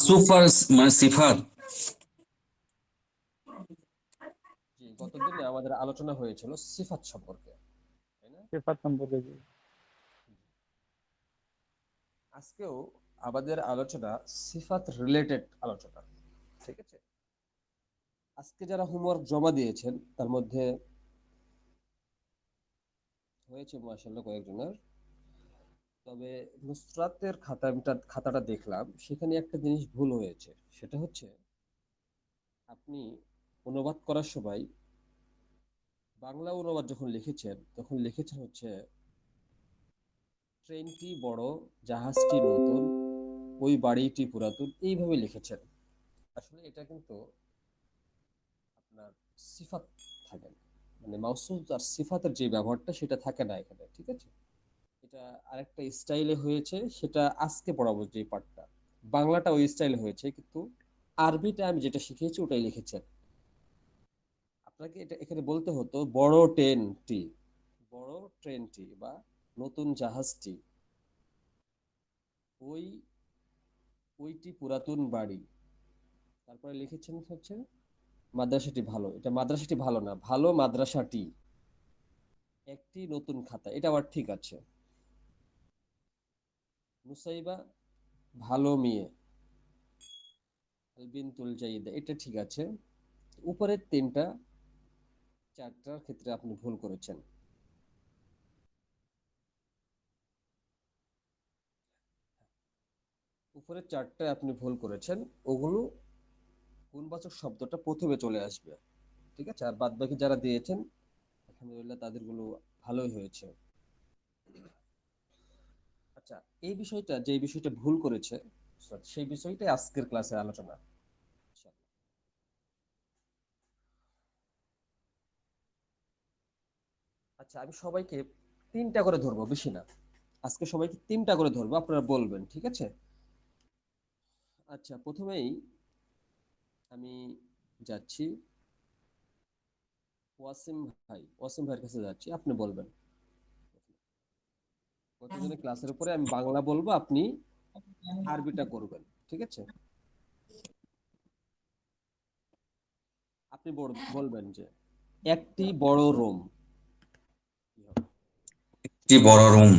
মাউসুফ আর মানে সিফাত। জি, গতদিনে আমাদের আলোচনা হয়েছিল সিফাত সম্পর্কে, তাই না? সিফাত সম্পর্কে জি। আজকেও আমাদের আলোচনা সিফাত রিলেটেড আলোচনা, ঠিক আছে? আজকে যারা হোমওয়ার্ক জমা দিয়েছেন তার মধ্যে হয়েছে মাশাআল্লাহ কয়েকজনের। তবে নুসরাতের খাতাটা দেখলাম, সেখানে একটা জিনিস ভুল হয়েছে। সেটা হচ্ছে আপনি অনুবাদ করার সময় বাংলা অনুবাদ যখন লিখেছেন তখন লিখেছেন হচ্ছে ট্রেনটি বড়, জাহাজটি নতুন, ওই বাড়িটি পুরাতন, এইভাবে লিখেছেন। আসলে এটা কিন্তু আপনার সিফাত থাকে না, মানে মাউসুফ আর সিফাতের যে ব্যবহারটা সেটা থাকে না এখানে, ঠিক আছে? এটা আরেকটা স্টাইলে হয়েছে, সেটা আজকে পড়াবো যে পার্টটা। বাংলাটা ওই স্টাইলে হয়েছে, কিন্তু আরবিটা আমি যেটা শিখিয়েছি ওটাই লিখেছেন। আপনাকে এটা এখানে বলতে হতো বড় ট্রেনটি, বড় ট্রেনটি বা নতুন জাহাজটি, ওই ওইটি পুরাতন বাড়ি। তারপরে লিখেছেন হচ্ছে মাদ্রাসাটি ভালো, এটা মাদ্রাসাটি ভালো না, ভালো মাদ্রাসাটি, একটি নতুন খাতা, এটা আবার ঠিক আছে। মুসাইবা ভালো মেয়ে, বিনতুল জাইদা, এটা ঠিক আছে। উপরের তিনটা চারটার ক্ষেত্রে আপনি ভুল করেছেন। উপরের চারটায় আপনি ভুল করেছেন, ওগুলো গুণবাচক শব্দটা প্রথমে চলে আসবে, ঠিক আছে? আর বাদ বাকি যারা দিয়েছেন আলহামদুলিল্লাহ তাদেরগুলো ভালোই হয়েছে। আচ্ছা, এই বিষয়টা, যে বিষয়টা ভুল করেছে সেই বিষয়টাই আজকের ক্লাসে আলোচনা। আচ্ছা, আমি সবাইকে তিনটা করে ধরবো, বেশি না। আজকে সবাইকে তিনটা করে ধরবো, আপনারা বলবেন, ঠিক আছে? আচ্ছা, প্রথমেই আমি যাচ্ছি ওয়াসিম ভাই, ওয়াসিম ভাইয়ের কাছে যাচ্ছি, আপনি বলবেন। প্রতিদিনের ক্লাসের উপরে আমি বাংলা বলবো, আপনি আরবিটা করবেন, ঠিক আছে? আপনি বলবেন যে একটি বড় রুম, কি হবে? কি বড় রুম।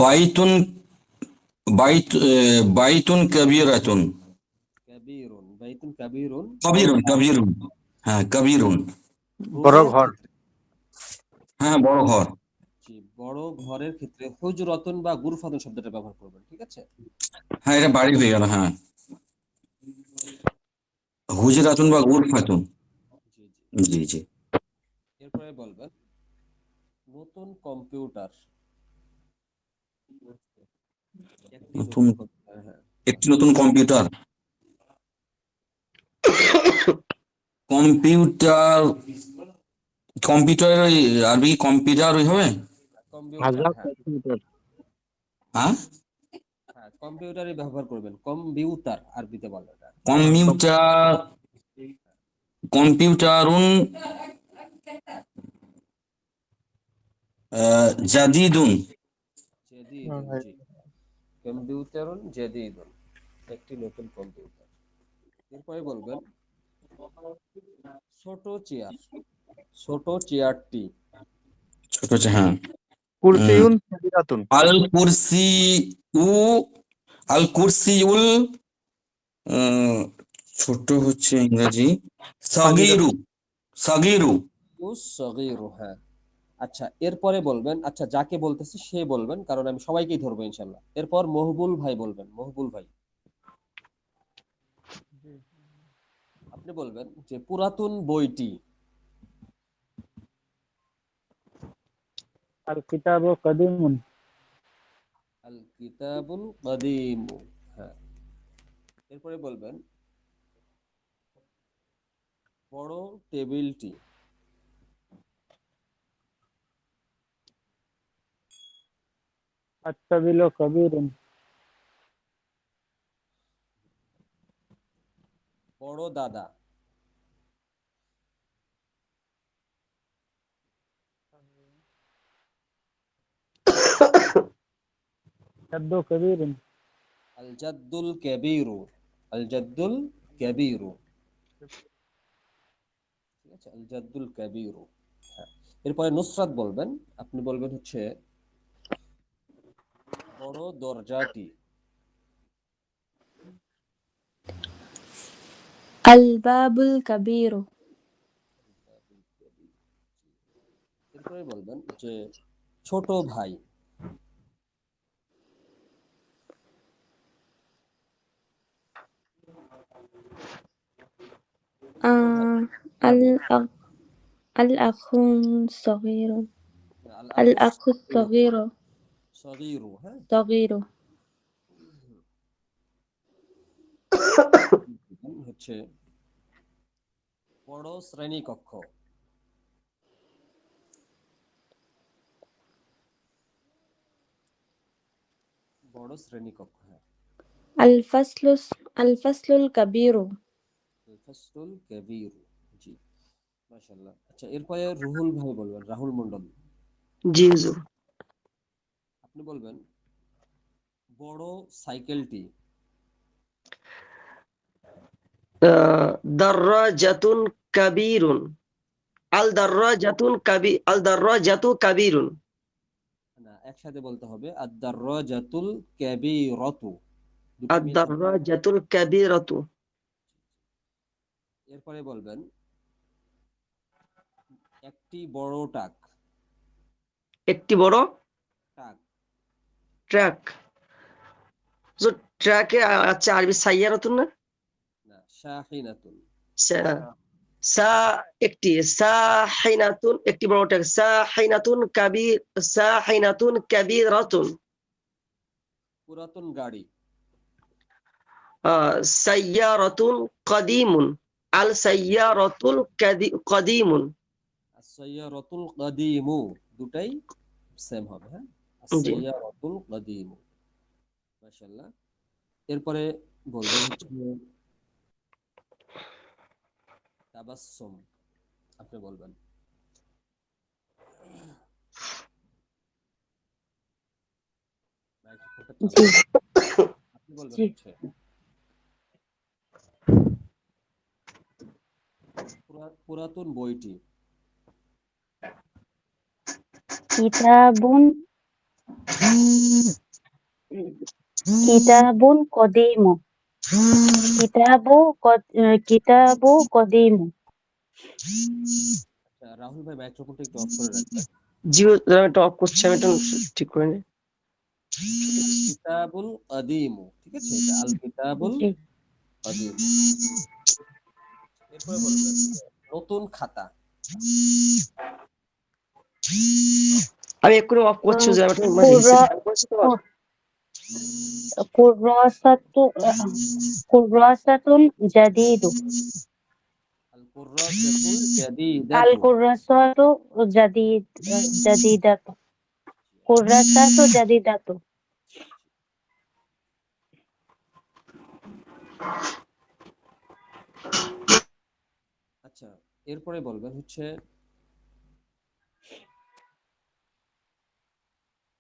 বাইতুন বাইতুন কবিরাতুন। কাবীরুন, বাইতুন কাবীরুন, বড় কবিরুন ঘর। কবিরুন। হ্যাঁ কবিরুন। বড় রুমের ঘর। ক্ষেত্রে, হ্যাঁ বড় ঘর। জি, বড় ঘরের ক্ষেত্রে হুজরাতুন বা গুরফাতুন শব্দটা ব্যবহার করবেন, ঠিক আছে? হ্যাঁ এটা বাড়ি হয়ে গেল, হ্যাঁ। হুজরাতুন বা গুরফাতুন। জি জি। জি জি। এরপরে বলবেন নতুন কম্পিউটার, একটি নতুন, নতুন কম্পিউটার, হ্যাঁ। একটি নতুন কম্পিউটার। কম্পিউটার, কম্পিউটারের ওই আরবি কম্পিউটার ওই হবে। কম্পিউটার, হাজার হ্যাঁ। কম্পিউটার। হ্যাঁ হ্যাঁ, কম্পিউটারই ব্যবহার করবেন, কম্পিউটার আরবিতে বলে এটা। কম্পিউটার, কম্পিউটারুন জাদিদুন। জাদিদুন, জি, কম্পিউটারুন জাদিদুন, একটি নতুন কম্পিউটার। এরপরে বলবেন ছোট চেয়ার, ছোট চেয়ারটি, ছোট আছে, হ্যাঁ। উম, কুরসিউন সাবিরাতুন। আল কুরসি উ, আল কুরসিউল, আহ, ছোট হচ্ছে ইংরেজি সাগিরু, সাগিরাতুন। সাগিরু। সগীরু, হ্যাঁ। আচ্ছা, এরপরে বলবেন, আচ্ছা যাকে বলতেছি সে বলবেন, কারণ আমি সবাইকেই ধরবো ইনশাল্লাহ। এরপর মহবুল ভাই বলবেন, মহবুল ভাই। আপনি বলবেন যে পুরাতন বইটি, আল কিতাবু কাদিমুন। আল কিতাবুল কাদিম, হ্যাঁ। এরপরে বলবেন বড় টেবিলটি, আত-তাবিলু কাবীরুন। বড় দাদা, جد كبير আল জাদ্দুল কাবীরু, আল জাদ্দুল কাবীরু, ঠিক আছে, আল জাদ্দুল কাবীরু। হ্যাঁ, এরপরে নুসরাত বলবেন, আপনি বলবেন হচ্ছে বড় দরজাটি। الباب الكبير. এরপরে বলবেন যে ছোট ভাই। ছোট ভাই آه হ্যাঁ বলুন। الأخ الأخ الصغير. আল আখুস الأخ الصغير সগীরু, হ্যাঁ। صغير. হচ্ছে বড় শ্রেণী কক্ষ। বড় শ্রেণী কক্ষ, হ্যাঁ। الفصل الفصل الكبير. ফাসলুল কাবীর, জি, মাশাআল্লাহ। আচ্ছা, এরপরে রুহুল ভাই বলবেন, রাহুল মন্ডল। জি হুজুর। আপনি বলবেন বড় সাইকেলটি। দাররাজাতুন কাবীরুন। আল দাররাজাতু কাবীরুন। না, একসাথে বলতে হবে আদ-দাররাজাতুল কাবীরাতু, দুটো আদ মিল হবে। দাররাজাতুল কাবীরাতু। এরপরে বলবেন একটি বড় টাক। একটি বড় টাক, ট্রাক। তো ট্রাকে আচ্ছা আরবি সাইয়ারাতুন না? না, শাহিনাতুন। সা- সা একটি সাহিনাতুন, একটি বড় ট্রাক। সাহিনাতুন কাবীরাতুন। পুরাতন গাড়ি। সাইয়ারাতুন কাদিমুন। আল সাইয়ারাতুল কাদিমুন। as-সাইয়ারাতুল কাদিমু, দুটাই সেম হবে, হ্যাঁ, জি। as-সাইয়ারাতুল কাদিমু, মাশাআল্লাহ। এরপরে বলবেন হচ্ছে তাবাসসুম, আপনি বলবেন। মাইক্রোফোনটা চালু জি করুন। আপনি বলবেন জি হচ্ছে পুরাতন বইটি। كتاب كتاب قديم. كتاب كتاب قديم. আচ্ছা, রাহুল ভাই মাইক্রোফোনটা একটু অফ করে রাখবেন। জি আমি একটা অফ করছি, আমি এটা ঠিক করে নিই। কিতাবুল কাদিমু, ঠিক আছে, এটা আল কিতাবুল জি কাদিমু। এরপরে বলবেন নতুন খাতা। আমি এক্ষুনি অফ করছি যে আমি একটা كرا রিসেট করছি তো। كراسة كراسة جديد. আল কুররাসাতুল জাদীদাতু। الكراسة جديدة. كراسة جديدة. আচ্ছা, এরপরে বলবেন হচ্ছে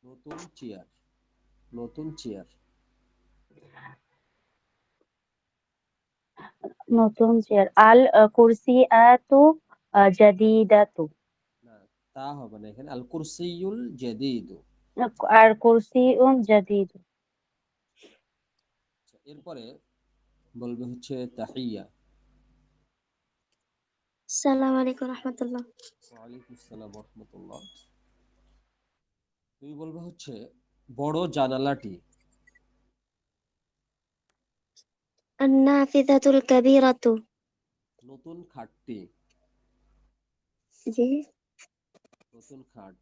নতুন চেয়ার। নতুন চেয়ার, নতুন চেয়ার। الكرسيات جديدة. না, তা হবে না, এখানে আল কুরসিয়ুল জাদীদু। الكرسي جديد. আচ্ছা, এরপরে বলবে হচ্ছে তাহিয়া। السلام عليكم ورحمة الله. ওয়ালাইকুম আসসালাম ওয়া রাহমাতুল্লাহ। তুমি বলবে হচ্ছে বড় জানালাটি। النافذة الكبيرة. নতুন খাটটি। جي. নতুন খাট,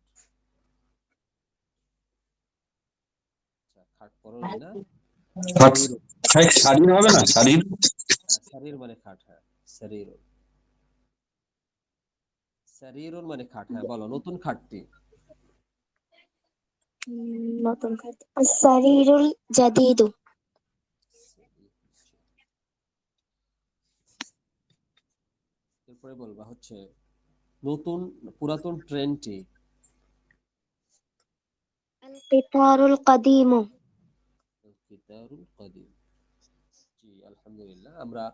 আচ্ছা, খাট পরনে না। আচ্ছা, ভাই শাড়ির হবে না, শাড়ির? হ্যাঁ, সারির মানে খাট, হ্যাঁ, সারিরুন। সারিরুন মানে খাট, হ্যাঁ, বলো নতুন খাটটি। নতুন খাট। السرير الجديد. এরপরে বলবা হচ্ছে নতুন পুরাতন ট্রেনটি। القطار القديم. দারুল কাদিম। জি, আলহামদুলিল্লাহ। আমরা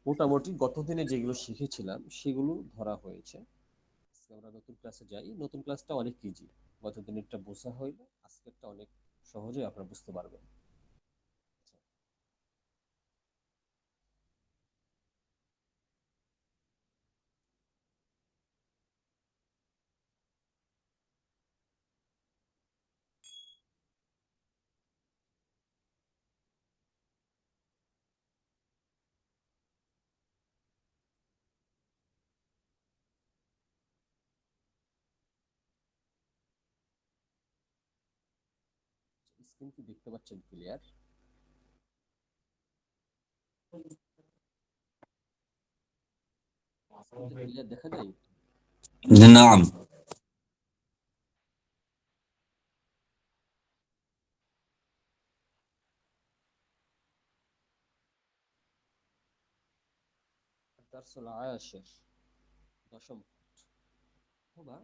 মোটামুটি গত দিনে যেগুলো শিখেছিলাম সেগুলো ধরা হয়েছে। আজকে আমরা নতুন ক্লাসে যাই। নতুন ক্লাসটা অনেক ইজি। গত দিনেরটা বোঝা হইলে আজকেরটা অনেক সহজে আপনারা বুঝতে পারবেন। স্ক্রিন কি দেখতে পাচ্ছেন ক্লিয়ার? স্ক্রিনটা ক্লিয়ার দেখা যায়? নাম। الدرس العاشر দশম অথবা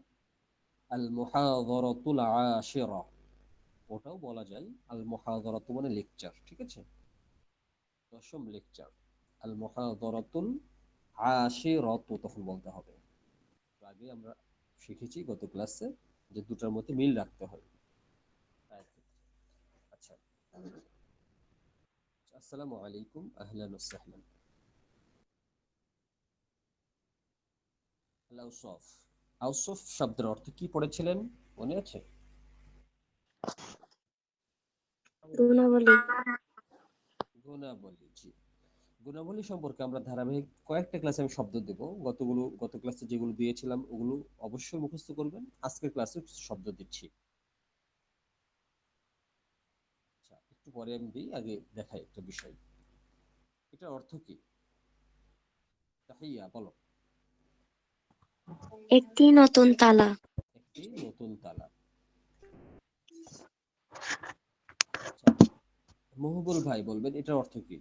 আল মুহাদারাতুল আশিরা, ওটাও বলা যায়। আল মুহাদারাতু মানে লেকচার, ঠিক আছে? দশম লেকচার আল মুহাদারাতুল আশিরাতু তখন বলতে হবে। আগে আমরা শিখেছি গত ক্লাসে যে দুটার মধ্যে মিল রাখতে হয়। আচ্ছা, আসসালামু আলাইকুম, আহলান ওয়া সাহলান। আল আওসাফ, আওসাফ শব্দের অর্থ কি পড়েছিলেন মনে আছে? গুণাবলী। গুণাবলী, জি। গুণাবলী সম্পর্কে আমরা ধারাবাহিক কয়েকটা ক্লাসে আমি শব্দ দেব। গত ক্লাসে যেগুলো দিয়েছিলাম ওগুলো অবশ্যই মুখস্থ করবেন। আজকের ক্লাসে কিছু শব্দ দিচ্ছি। আচ্ছা, একটু পরে আমি দিই, আগে দেখাই একটা বিষয়। এটার অর্থ কি? তাহিয়া বলো। একটি নতুন তালা। একটি নতুন তালা। আচ্ছা, মহবুল ভাই বলবেন এটার অর্থ কি?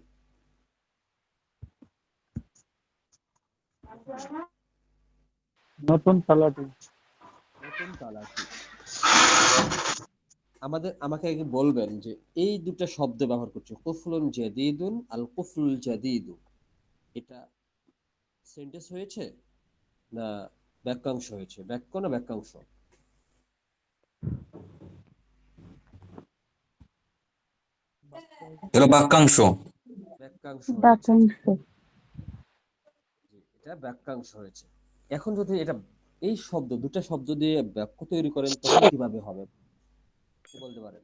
নতুন তালাটি। নতুন তালাটি। আমাকে আগে বলবেন যে এই দুটো শব্দ ব্যবহার করছে, কুফলুন জাদীদুন আল কুফলুল জাদীদু, এটা সেন্টেন্স হয়েছে না বাক্যাংশ হয়েছে? বাক্য না বাক্যাংশ? এটা বাক্যাংশ। বাক্যাংশ হয়েছে। বাক্যাংশ। জি, এটা বাক্যাংশ হয়েছে। এখন যদি এটা এই দুটো শব্দ দিয়ে বাক্য তৈরি করেন তখন কিভাবে হবে কি বলতে পারেন?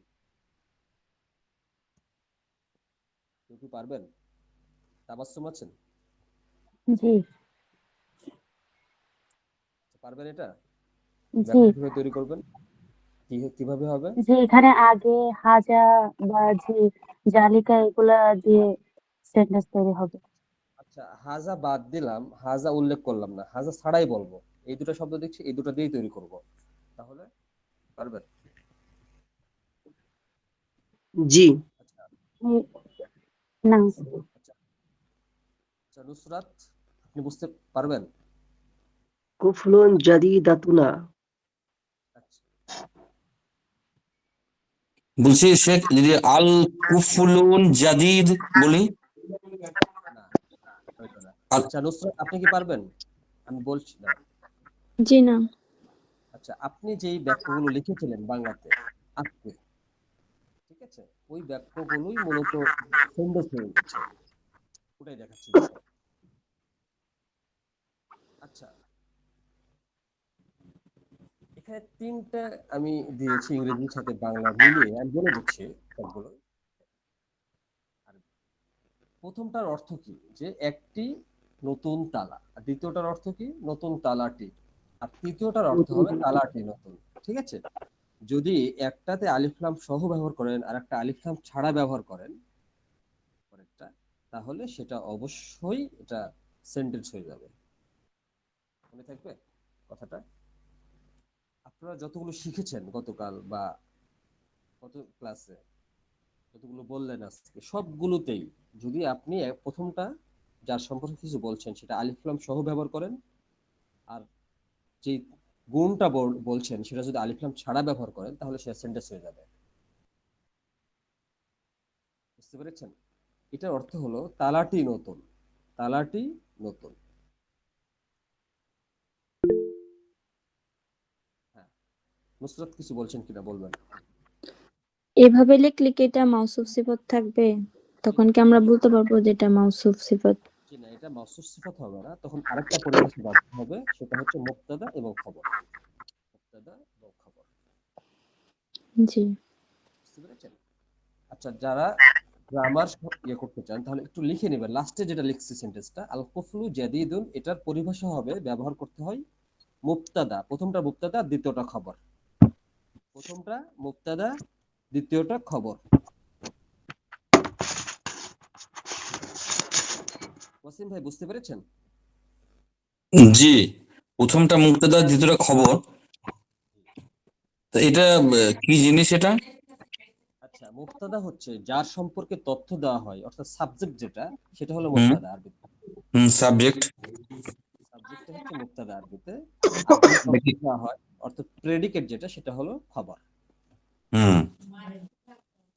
কেউ কি পারবেন? তাবাসসুম আছেন? জি। পারবেন এটা? জি। বাক্য কিভাবে তৈরি করবেন? কিভাবে হবে? যে এখানে আগে হাজা বা জি, জালিকা এগুলা দিয়ে সেন্টেন্স তৈরি হবে। আচ্ছা, হাজা বাদ দিলাম, হাজা উল্লেখ করলাম না, হাজা ছাড়াই বলবো। এই দুটো শব্দ দেখছি, এই দুটো দিয়েই তৈরি করব। তাহলে পারবেন? জি। আচ্ছা এই- না। আচ্ছা আচ্ছা, নুসরাত আপনি বুঝতে পারবেন? কুফলুন জাদিদাতুনা। আচ্ছা, বলছি শেখ, যদি আল কুফুলুন জাদিদ বলি, না হয়তো না। আল আচ্ছা নুসরাত আপনি কি পারবেন? আমি বলছি না। জি না। আচ্ছা, আপনি যেই বাক্যগুলো লিখেছিলেন বাংলাতে আজকে, ঠিক আছে, ওই বাক্যগুলোই মূলত সেন্টেন্স হয়ে গেছে, ওটাই দেখাচ্ছি দেখেন। আচ্ছা, এখানে তিনটা আমি দিয়েছি ইংরেজির সাথে বাংলা মিলিয়ে, আমি বলে দিচ্ছি সবগুলো। আর প্রথমটার অর্থ কি, যে একটি নতুন তালা। আর দ্বিতীয়টার অর্থ কি, নতুন তালাটি। আর তৃতীয়টার অর্থ হবে তালাটি নতুন। ঠিক আছে? যদি একটাতে আলিফ লাম সহ ব্যবহার করেন আর একটা আলিফ লাম ছাড়া ব্যবহার করেন পরেরটা, তাহলে সেটা অবশ্যই এটা সেন্টেন্স হয়ে যাবে। মনে থাকবে কথাটা? আপনারা যতগুলো শিখেছেন গতকাল বা গত ক্লাসে, যতগুলো বললেন আজকে, সবগুলোতেই যদি আপনি প্রথমটা যার সম্পর্কে কিছু বলছেন সেটা আলিফ লাম সহ ব্যবহার করেন, আর যে গুণটা বলছেন সেটা যদি আলিফ লাম ছাড়া ব্যবহার করেন, তাহলে সে সেন্টেন্স হয়ে যাবে। বুঝতে পেরেছেন? এটার অর্থ হলো তালাটি নতুন, তালাটি নতুন। হ্যাঁ, নুসরাত কিছু বলছেন কিনা বলবেন। এভাবে লিখলে কি এটা মাউসুফ সিফত থাকবে? তখন কি আমরা বলতে পারবো যে এটা মাউসুফ সিফত? জি না, এটা মাউসুফ সিফাত হবে না, তখন আরেকটা পরিভাষা রাখতে হবে, সেটা হচ্ছে মুবতাদা এবং খবর। মুবতাদা এবং খবর। জি। বুঝতে পেরেছেন? আচ্ছা, যারা গ্রামার ইয়ে করতে চান তাহলে একটু লিখে নেবেন। লাস্টে যেটা লিখছি সেন্টেন্সটা, আল কুফলু জাদিদুন, এটার পরিভাষা হবে, ব্যবহার করতে হয় মুবতাদা, প্রথমটা মুবতাদা, দ্বিতীয়টা খবর। প্রথমটা মুবতাদা, দ্বিতীয়টা খবর। ওয়াসিম ভাই বুঝতে পেরেছেন? জি, প্রথমটা মুক্তাদা, দ্বিতীয়টা খবর। তো এটা কি জিনিস এটা? আচ্ছা, মুবতাদা হচ্ছে যার সম্পর্কে তথ্য দেওয়া হয়, অর্থাৎ সাবজেক্ট যেটা, সেটা হলো হুম মুবতাদা আরবিতে। সাবজেক্ট। সাবজেক্টটা হচ্ছে মুবতাদা আরবিতে। আর যে তথ্য দেওয়া হয়, অর্থাৎ প্রেডিকেট যেটা, সেটা হলো খবর। হুম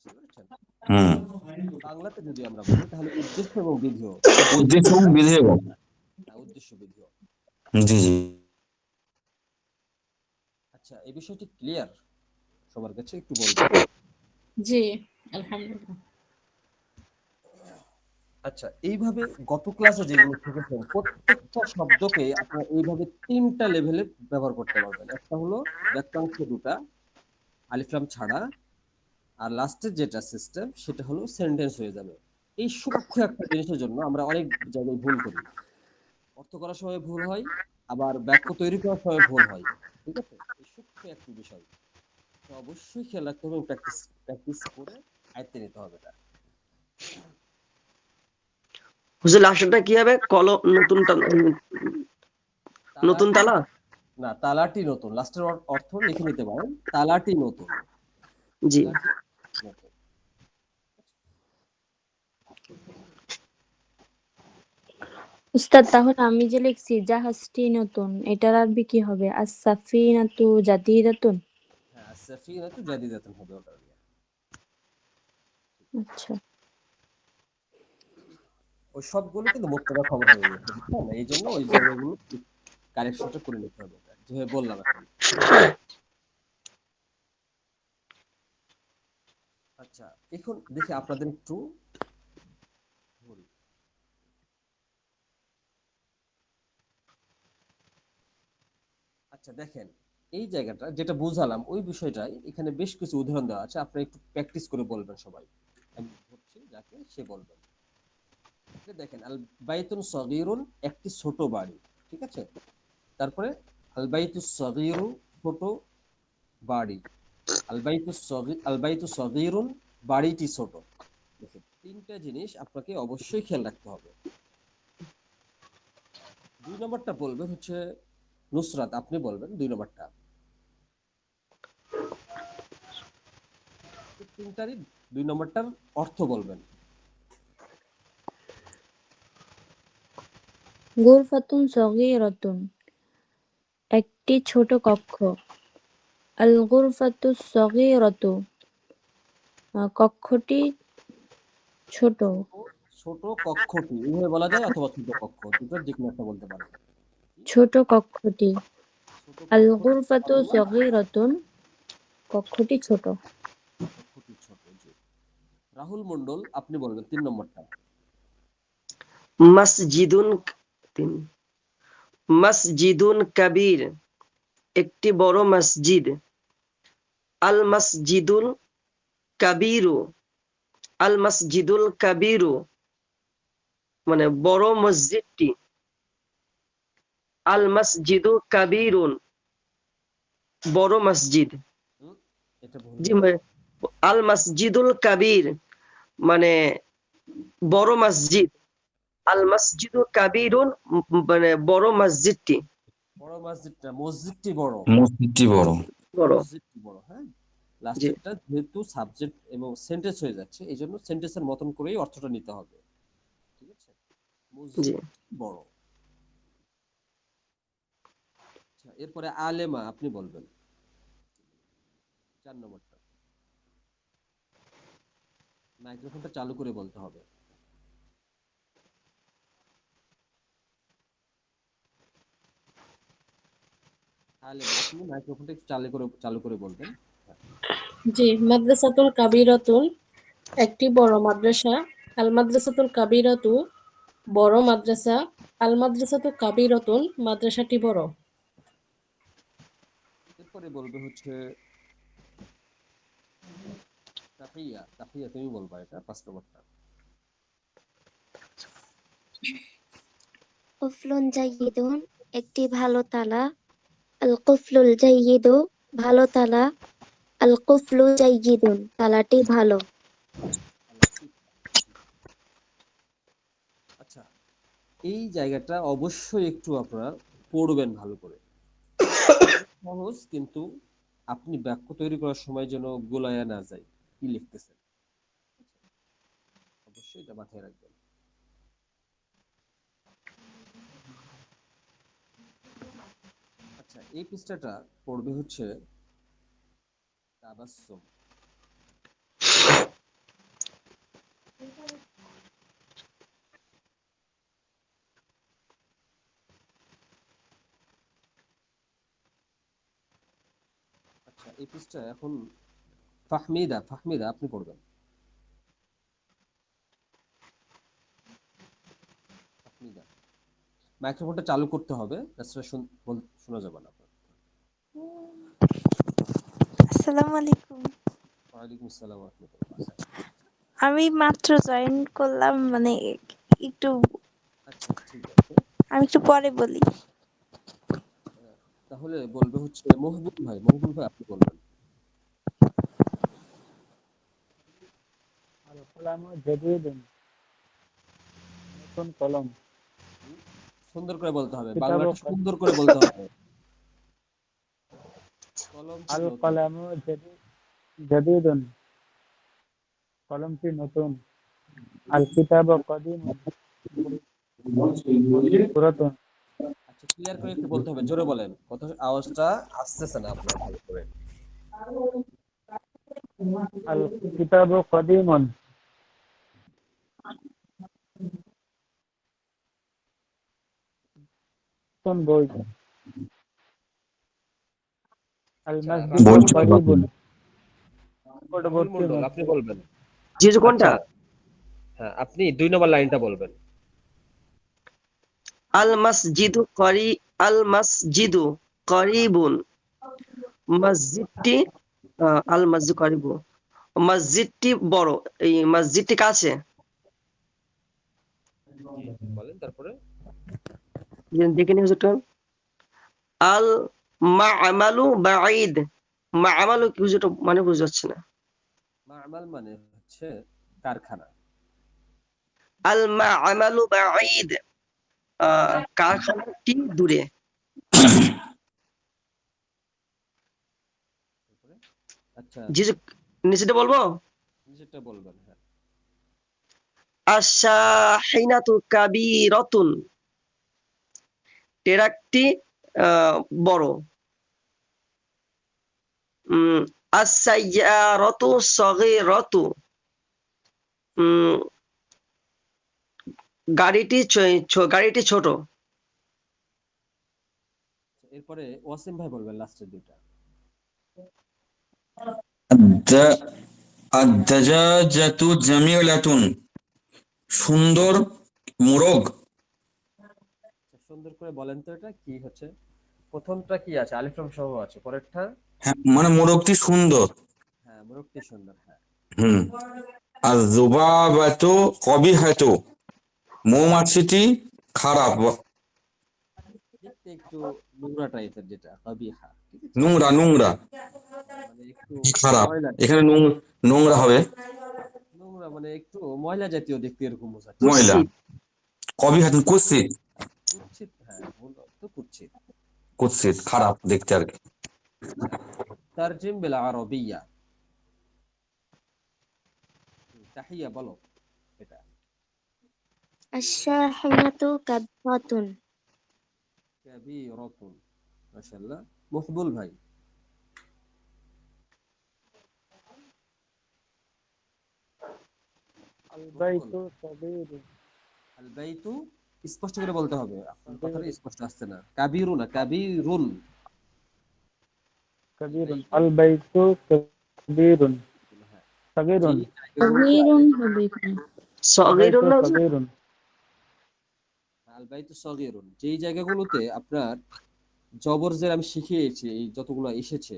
বুঝতে পেরেছেন? হুম বাংলাতে যদি আমরা বলি তাহলে উদ্দেশ্য এবং বিধেয়, উদ্দেশ্য এবং বিধেয়। উদ্দেশ্য বিধেয়। জি জি। আচ্ছা, এই বিষয়টি ক্লিয়ার সবার কাছে? একটু বলবেন। জি, আলহামদুলিল্লাহ। আচ্ছা, এইভাবে গত ক্লাসে যেগুলো শিখেছেন প্রত্যেকটা শব্দকে আপনারা এইভাবে তিনটা লেভেলে ব্যবহার করতে পারবেন। একটা হলো বাক্যাংশ দুটা, আলিফ লাম ছাড়া, আর লাস্টের যেটা সিস্টেম সেটা হলো সেন্টেন্স হয়ে যাবে। এই সূক্ষ্ম একটা জিনিসের জন্য আমরা অনেক জায়গায় ভুল করি। অর্থ করার সময় ভুল হয়, আবার বাক্য তৈরি করার সময় ভুল হয়। ঠিক আছে? এই সূক্ষ্ম একটি বিষয়, তো অবশ্যই খেয়াল রাখতে হবে এবং প্র্যাকটিস প্র্যাকটিস করে আয়ত্তে নিতে হবে এটা। হুজুর লাস্টটা কি হবে? নতুন নতুন তালাটি, তালা। না, তালাটি নতুন, লাস্টের অর্থ লিখে নিতে পারেন, তালাটি নতুন, জি। তালাটি নতুন। উস্তাদ, তাহলে আমি যে লিখছি জাহাজটি নতুন, এটার আরবি কি হবে? আস-সাফিনাতু জাদিদাতুন। হ্যাঁ, সাফিনাতু জাদিদাতুন হবে ওটা। আচ্ছা। ওই সবগুলো কিন্তু মুক্তদা খবর হয়ে গেছে, বুঝছেন? এই জন্য ওই জায়গাগুলো কারেকশনটা করে নিতে হবে, এটা যেভাবে বললাম এখন। আচ্ছা, এখন দেখি আপনাদের একটু ধরি। আচ্ছা দেখেন, এই জায়গাটা যেটা বুঝালাম ওই বিষয়টাই এখানে বেশ কিছু উদাহরণ দেওয়া আছে, আপনারা একটু প্র্যাকটিস করে বলবেন সবাই। আমি ধরছি, যাকে সে বলবেন। এই দেখেন, আল বাইতুন সগীরুন, একটি ছোট বাড়ি। ঠিক আছে? তারপরে আল বাইতুস সগীরু, ছোট বাড়ি। আল বাইতু সগীরুন, বাড়িটি ছোট। দেখেন, তিনটা জিনিস আপনাকে অবশ্যই খেয়াল রাখতে হবে। ২ নম্বরটা বলবেন হচ্ছে নুসরাত, আপনি বলবেন ২ নম্বরটা। তিনটারই ২ নম্বরটার অর্থ বলবেন। গুরফাতুন সগীরাতুন, একটি ছোট কক্ষ। আল গুরফাতু সগীরাতু, কক্ষটি ছোট। ছোট কক্ষটি এইভাবে বলা যায়, অথবা ছোট কক্ষ, দুটোর যেকোনো একটা বলতে পারেন। ছোট কক্ষটি। ছোট আল কক্ষ গুরফাতু অথবা সগীরাতুন, কক্ষটি ছোট। কক্ষটি ছোট। জি। রাহুল মন্ডল, আপনি বলবেন ৩ নম্বরটা। মসজিদুন মসজিদুন কাবীর, একটি বড় মসজিদ। আল মসজিদুল কাবীরু, আল মসজিদুল কাবীরু মানে বড় মসজিদটি। আল মসজিদু কাবীরুন, বড় মসজিদ। হুম, এটা ভুল জি, হবে। আল মসজিদুল কাবীর মানে বড় মসজিদ। আল মসজিদুল কাবীরুন মানে বড় মসজিদটি। বড় মসজিদটা, মসজিদটি বড়, মসজিদটি বড়। বড়। মসজিদটি বড়। হ্যাঁ, জি লাস্টেরটা যেহেতু সাবজেক্ট এবং সেন্টেন্স হয়ে যাচ্ছে, এই জন্য সেন্টেন্সের মতন করেই অর্থটা নিতে হবে। ঠিক আছে? জি। মসজিদ বড়। আচ্ছা, এরপরে আলেমা, আপনি বলবেন ৪ নম্বরটা। মাইক্রোফোনটা চালু করে বলতে হবে। তাহলে আপনি মাইক্রোফোনটা একটু চালু করে বলবেন। জি, মাদ্রাসাতুল কাবিরাতুল একটি বড় মাদ্রাসা। আল মাদ্রাসাতুল কাবিরাতু বড় মাদ্রাসা। আল মাদ্রাসাতু কাবিরাতুন মাদ্রাসাটি বড়। এরপরে বলবে হচ্ছে তাহিয়া। তাহিয়া তুমি বলবা, এটা 5 নম্বরটা। কুফলুন জাইয়িদুন একটি ভালো তালা। আল কুফলুল জাইয়িদু ভালো তালা। আল কুফলু জাইয়িদুন তালাটি ভালো। আচ্ছা, এই জায়গাটা অবশ্যই একটু আপনারা পড়বেন ভালো করে। সহজ, কিন্তু আপনি বাক্য তৈরি করার সময় যেন গোলায়া না যায় কি লিখতেছেন, অবশ্যই এটা মাথায় রাখবেন। আচ্ছা, এই পৃষ্ঠাটা পড়বে হচ্ছে তাবাসসুম। আচ্ছা, এই পৃষ্ঠা এখন ফাহমিদা। ফাহমিদা আপনি পড়বেন। ফাহমিদা, মাইক্রোফোনটা চালু করতে হবে, তাছাড়া শোনা যাবে না আপনার। আসসালামু আলাইকুম। ওয়ালাইকুম আসসালাম ওয়া রাহমাতুল্লাহ। হ্যাঁ, আমি মাত্র জয়েন করলাম, মানে একটু, আচ্ছা ঠিক আছে। আমি একটু পরে বলি। তাহলে বলবে হচ্ছে মহবুব ভাই। মহবুব ভাই আপনি বলবেন। আল কলামু জাদীদুন নতুন কলম। সুন্দর করে বলতে হবে, কিতাবু বাংলাটা সুন্দর করে বলতে হবে। কলমটি আল নতুন। কলামু জাদীদুন কলমটি নতুন। আল কিতাবু কদীমুন বইটি পুরাতন। আচ্ছা, ক্লিয়ার করে একটু বলতে হবে, জোরে বলেন, কথা আওয়াজটা আসতেছে না আপনার ভালো করে। আল কিতাবু কদীমুন নতুন বই। আল আচ্ছা, মসজিদু রাহুল মন্ডল। করিবুন রাহুল নিকটবর্তী মন্ডল আপনি মসজিদ। বলবেন। জিজু কোনটা? আচ্ছা, হ্যাঁ, আপনি 2 নম্বর লাইনটা বলবেন। আল মসজিদু করি আল মসজিদু করিবুন। মসজিদটি আল মসজিদ করিবু, মসজিদটি বড়, এই মসজিদটি কাছে। জি বলেন তারপরে। দেখে নিয়ে হুজুরটা। আল মা'মালু বাঈদ। মা'মালু কি হুজুরটা মানে বুঝতে পারছি না। মা'মাল মানে হচ্ছে কারখানা। আল মা'মালু বাঈদ কারখানাটি দূরে। তারপরে আচ্ছা, জিজু নিচেটা বলবো। যেটা বলবেন। হ্যাঁ, আশ-শাহিনাতু কাবীরাতুন ট্রাকটি বড়। আস-সাইয়ারাতু সগীরাতু গাড়িটি ছোট। এরপরে ওয়াসিম ভাই বলবেন লাস্টের দুইটা। আদ-দাজাজাতু জামিলাতুন সুন্দর মোরগ। আচ্ছা, সুন্দর করে বলেন তো এটা কি হচ্ছে। প্রথমটা কি আছে, আলিফ লাম সহ আছে, পরেরটা। হ্যাঁ, মানে মোরগটি সুন্দর। হ্যাঁ, মোরগটি সুন্দর। হ্যাঁ, হুম। আর যুবাবাতু কবিহাতু মৌমাছিটি খারাপ দেখতে একটু নোংরা টাইপের, যেটা কাবিহা, ঠিক আছে। নোংরা নোংরা মানে একটু খারাপ, ময়লা। এখানে নোংরা হবে। নোংরা মানে একটু ময়লা জাতীয় দেখতে, এরকম বোঝাচ্ছে। ময়লা। কুৎসিত। কবিহাতুন কুৎসিত। কুৎসিত, হ্যাঁ ভুল অর্থ কুৎসিত। কুৎসিত খারাপ দেখতে আর কি। আচ্ছা, তারজিম বিল আরবিয়া। তাহিয়া বলো এটা। আশ-শাহিনাতু কাবীরাতুন কাবীরাতুন। মাশাআল্লাহ। মকবুল ভাই। البيت صغير আল বাইতু স্পষ্ট করে বলতে হবে, আপনার কথাটা স্পষ্ট আসছে না। কাবিরু না, কাবিরুন। كبير البيت كبير হ্যাঁ, صغير যেই জায়গাগুলোতে সগীরুন হবে এখানে। البيت সগীরুন না হুজুর? صغير আল বাইতু সগীরুন, যেই জায়গাগুলোতে আপনার জবরজের আমি শিখিয়েছি, এই যতগুলো এসেছে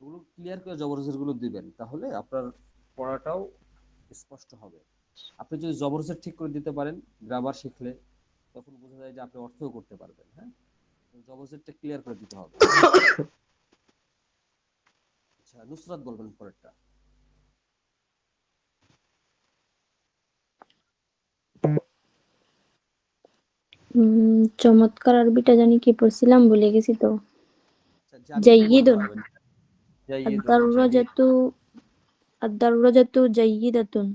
ওগুলো ক্লিয়ার করে জবরজের গুলো দিবেন, তাহলে আপনার পড়াটাও স্পষ্ট হবে। আপনি যদি জবরজের ঠিক করে দিতে পারেন গ্রামার শিখলে, তখন বোঝা যায় যে আপনি অর্থও করতে পারবেন। হ্যাঁ, জবরজেরটা ক্লিয়ার করে দিতে হবে। আচ্ছা, নুসরাত বলবেন পরেরটা। চমৎকার আরবিটা জানি কি পড়ছিলাম, ভুলে গেছি তো। আচ্ছা, জামিলও বলতে জাইয়িদুন। পারবেন। জাইয়িদুন, জামিল। আদ-দাররাজাতু আদ-দাররাজাতু জাইয়িদাতুন।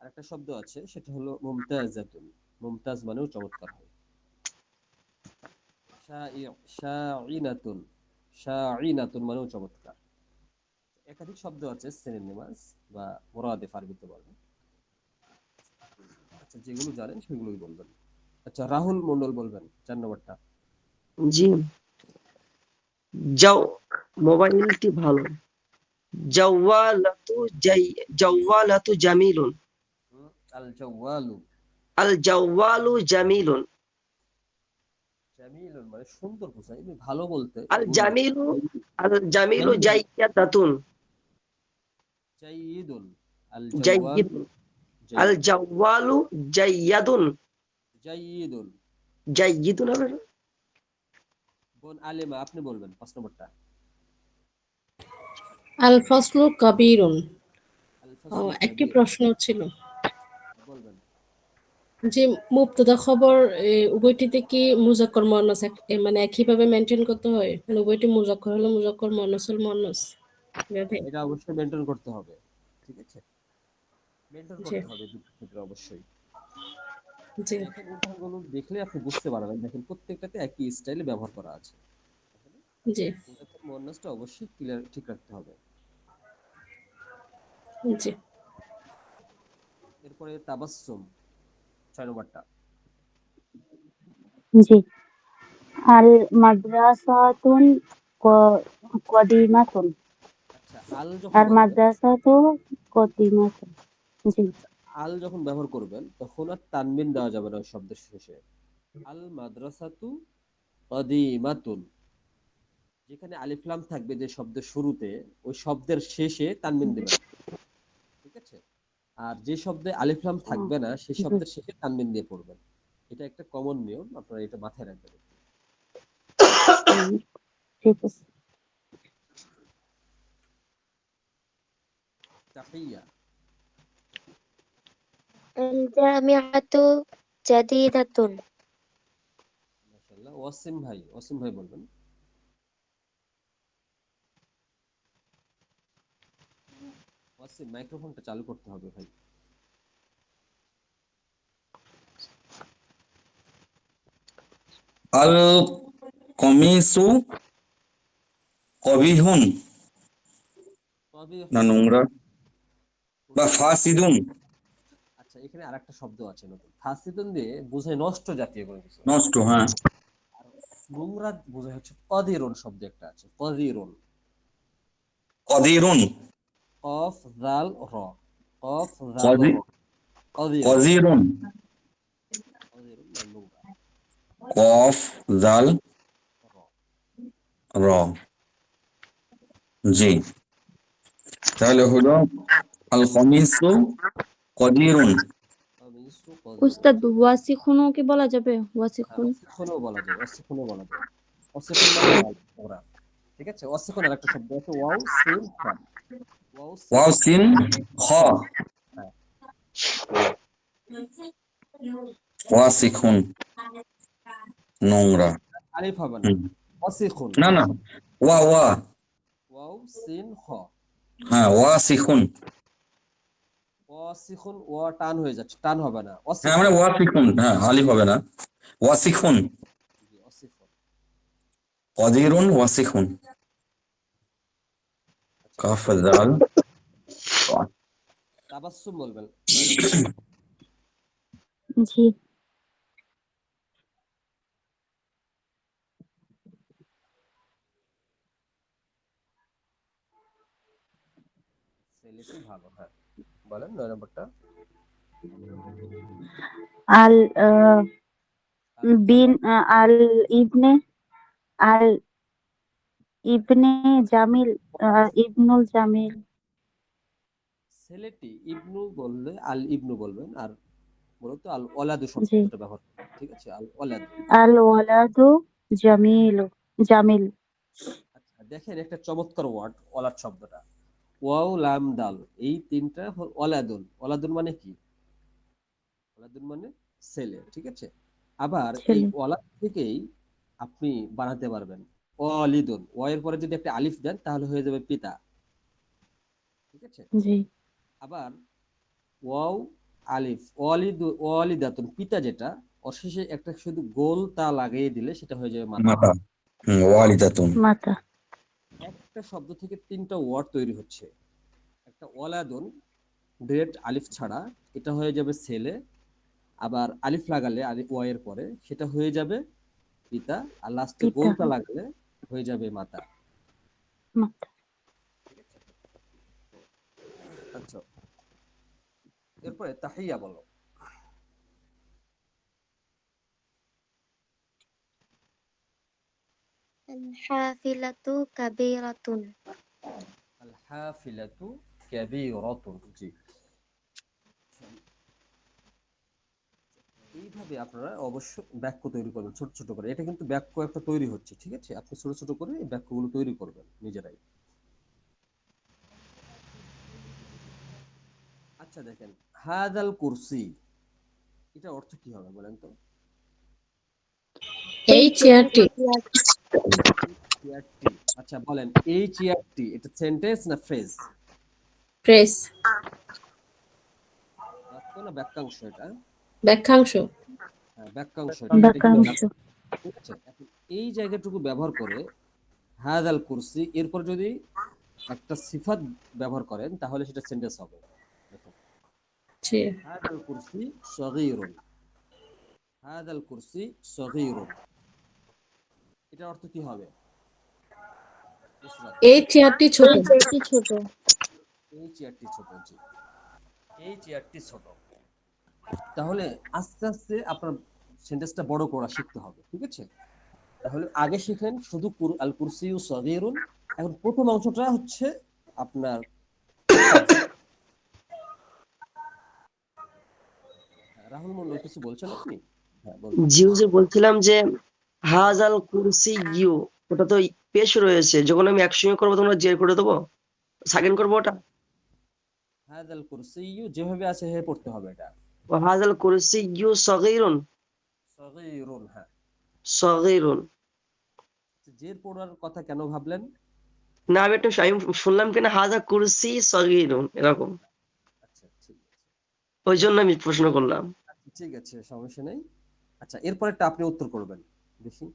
আরেকটা শব্দ আছে, সেটা হলো মুমতাজাতুন। মুমতাজ মানেও চমৎকার হয়। শাঈনাতুন, শাঈনাতুন মানেও চমৎকার। একাধিক শব্দ আছে সিনোনিমাস বা মুরাদেফ আরবিতে বলে। আচ্ছা, যেগুলো জানেন সেগুলোই বলবেন। আচ্ছা, রাহুল মন্ডল বলবেন 4 নম্বরটা। জি, যাও, মোবাইলটি ভালো। জাওয়ালাতু জাওয়ালাতু জামিলুন। আল জাওয়ালু। আল জাওয়ালু জামিলুন। জামিলুন মানে সুন্দর বোঝায়, এমনি ভালো বলতে আল ভুল না। জামিলু আল জামিলু জাইয়াদাতুন। জাইয়িদুন। আল জাওয়ালু জাইয়িদুন। আল জাইয়িদ। জাওয়ালু জাইয়াদুন। জাইয়িদুন। জাইয়িদুন হবে না? বোন আলেমা, আপনি বলবেন 5 নম্বরটা। আল ফসলু কাবীরুন। আল ও, ফাসলু একটি কাবীর। প্রশ্ন ছিল বলবেন। যে মুবতাদা খবর উভয়টিতে কি মুজাক্কর মুয়ান্নাস মানে একইভাবে মেনটেন করতে হয়, মানে উভয়টি মুজাক্কর হলে মুজাক্কর, মুয়ান্নাস হলে মুয়ান্নাস এভাবে? এটা অবশ্যই মেনটেন করতে হবে। ঠিক আছে, মেনটেন জি করতে হবে দুটো ক্ষেত্রে অবশ্যই। জি দেখেন, উদাহরণগুলো দেখলে আপনি বুঝতে পারবেন। দেখেন, প্রত্যেকটাতে একই স্টাইলে ব্যবহার করা আছে। জি মুজাক্কর মুয়ান্নাসটা অবশ্যই ক্লিয়ার ঠিক রাখতে হবে। জি। এরপরে তাবাসসুম 6 নম্বরটা। জি। আল মাদ্রাসাতুন কদিমাতুন। আচ্ছা, আল যখন আল বলবেন, মাদ্রাসাতু কদিমাতুন। জি। আচ্ছা, আল যখন ব্যবহার করবেন তখন আর তানবিন দেওয়া যাবে না ওই শব্দের শেষে। আল মাদ্রাসাতু কাদিমাতুন, যেখানে আলিফ লাম থাকবে যে শব্দের শুরুতে, ওই শব্দের শেষে তানবিন দেবেন। ঠিক আছে, আর যে শব্দে আলিফ লাম থাকবে না সেই জি। শব্দের শেষে তানবিন দিয়ে পড়বেন। এটা একটা কমন নিয়ম, আপনারা এটা মাথায় রাখবেন। ঠিক আছে। তাহিয়া। আল জামিআতু জাদিদাতুন। মাশাআল্লাহ। ওয়াসিম ভাই, ওয়াসিম ভাই বলবেন। ওয়াসিম, মাইক্রোফোনটা চালু করতে হবে ভাই। আল কমিসু কবিহুন, তবে না হুন। নোংরা, বা ফাসিদুন, আচ্ছা, এখানে আরেকটা শব্দ আছে নতুন, ফাসিদুন দিয়ে বোঝায় নষ্ট জাতীয় কোনো কিছু। নষ্ট, হ্যাঁ। আর নোংরা বোঝায় হচ্ছে কদিরুন শব্দ একটা আছে, কদিরুন। কদিরুন, কফ জাল র, কফ জাল কদি র, কদিরুন। কদিরুন, কদিরুন মানে নোংরা। কফ জাল র। র। জি, তাহলে হলো আল কমিসু কদিরুন। কমিসু কদিরুন। উস্তাদ ওয়াসিখুনও কি বলা যাবে? হ্যাঁ, ওয়াসিখুন। অসিখুনও বলা যায়, অসিখুনও বলা যায়। অসিখুন মানে নোংরা। ঠিক আছে, অসিখুন আরেকটা শব্দ আছে, ওয়াও সিন খ। ওয়াও সিন ওয়াও খ। সিন খ, হ্যাঁ, ওয়াসিখুন নোংরা। আলিফ হবে না, হুম। অসিখুন। না না, ওয়া ওয়া, ওয়াও সিন খ। হ্যাঁ ওয়াসিখুন। অসিখুন, ও টান হয়ে যাচ্ছে, টান হবে না, হ্যাঁ মানে অসিখুন। ওয়াসিখুন, হ্যাঁ আলিফ হবে না, ওয়াসিখুন। জি, অসিখুন। কদিরুন ওয়াসিখুন, আচ্ছা, কাফ এরপরে জাল। তাবাসসুম বলবেন 9 নম্বরটা। জি। ছেলেটি ভালো, হ্যাঁ বলেন 9 নম্বরটা। আল আল বিন ওয়ালাদ, আল ইবনে আল ইবনে জামিল ইবনুল জামিল। ছেলেটি ইবনু বললে আল ইবনু বলবেন, আর মূলত আল ওয়ালাদু জি। শব্দটা ব্যবহার করবেন, ঠিক আছে? আল ওয়ালাদু। আল ওয়ালাদু জামিল। আচ্ছা দেখেন একটা চমৎকার ওয়ার্ড ওয়ালাদ শব্দটা, ওয়াও লাম দাল, এই তিনটা ওয়ালাদুন। ওয়ালাদুন মানে কি? ওয়ালাদুন মানে ছেলে, ঠিক আছে? আবার এই ছেলে। ওয়ালাদ থেকেই আপনি বানাতে পারবেন ওয়ালিদুন। ওয়া এর পরে যদি একটা আলিফ দেন তাহলে হয়ে যাবে পিতা, ঠিক আছে? জি। আবার ওয়াও আলিফ ওয়ালিদাতুন, পিতা যেটা, অশেষে একটা শুধু গোল তা লাগিয়ে দিলে সেটা হয়ে যাবে মাতা। মাতা। ওয়ালিদাতুন। মাতা। একটা শব্দ থেকে তিনটা ওয়ার্ড তৈরি হচ্ছে। একটা ওয়ালাদুন ডিরেক্ট আলিফ ছাড়া, এটা হয়ে যাবে ছেলে। আবার আলিফ লাগালে আলিফ ওয়া এর পরে সেটা হয়ে যাবে পিতা। আর লাস্টে পিতা। গোলতা লাগলে হয়ে যাবে মাতা, মাতা। ঠিক আছে? আচ্ছা এরপরে তাহিয়া বলো। আল হাফিলাতু কাবীরাতুন। আল হাফিলাতু কাবীরাতুন, জি। এইভাবে আপনারা অবশ্য বাক্য তৈরি করবেন ছোট ছোট করে। এটা কিন্তু বাক্য একটা তৈরি হচ্ছে, ঠিক আছে? আপনি ছোট ছোট করে এই বাক্যগুলো তৈরি করবেন নিজেরাই। আচ্ছা দেখেন, হাদাল কুরসি, এটা অর্থ কি হবে বলেন তো? এই চেয়ারটি। চেয়ারটি, আচ্ছা বলেন এই চেয়ারটি, এটা সেন্টেন্স না ফ্রেজ? প্রেস। বাক্য না বাক্যাংশ এটা? ব্যাখ্যাংশ। হ্যাঁ বাক্যাংশ এটা, এটা কিন্তু বাক্যাংশ। ঠিক আছে? এখন এই জায়গাটুকু ব্যবহার করে হাদাল কুরসি, এরপর যদি একটা সিফাত ব্যবহার করেন তাহলে সেটা সেন্টেন্স হবে। দেখুন, জি। হাদাল কুরসি সগীরুন, হাদাল কুরসি সগীরুন, এটার অর্থ কি হবে নুসরাত? এই চেয়ারটি ছোট। এই চেয়ারটি ছোট। এই চেয়ারটি ছোট, জি এই চেয়ারটি ছোট। তাহলে আস্তে আস্তে আপনার সেন্টেন্সটা বড় করা শিখতে হবে, ঠিক আছে? তাহলে আগে শিখেন শুধু আল কুরসিউ সগীরুন। এখন প্রথম অংশটা হচ্ছে আপনার সাবজেক্ট। রাহুল মন্ডল কিছু বলছেন আপনি? হ্যাঁ বলুন। জি হুজুর, বলছিলাম যে হাজাল কুরসি ইউ, ওটা তো পেশ রয়েছে, যখন আমি একসঙ্গে করবো তোমরা জের করে দেবো, সাকিন করবো ওটা। হাদাল কুরসিয়ু যেভাবে আছে সেভাবে পড়তে হবে এটা। ও হাজাল কুরসি ইউ সগীরুন। সগীরুন, হ্যাঁ। সগীরুন। জের পড়ার কথা কেন ভাবলেন? না আমি শুনলাম কিনা হাজা কুরসি সগীরুন এরকম, আচ্ছা ঠিক আছে, ওই জন্য আমি প্রশ্ন করলাম। আচ্ছা, ঠিক আছে সমস্যা নেই। আচ্ছা এরপরেরটা আপনি উত্তর করবেন দেখি,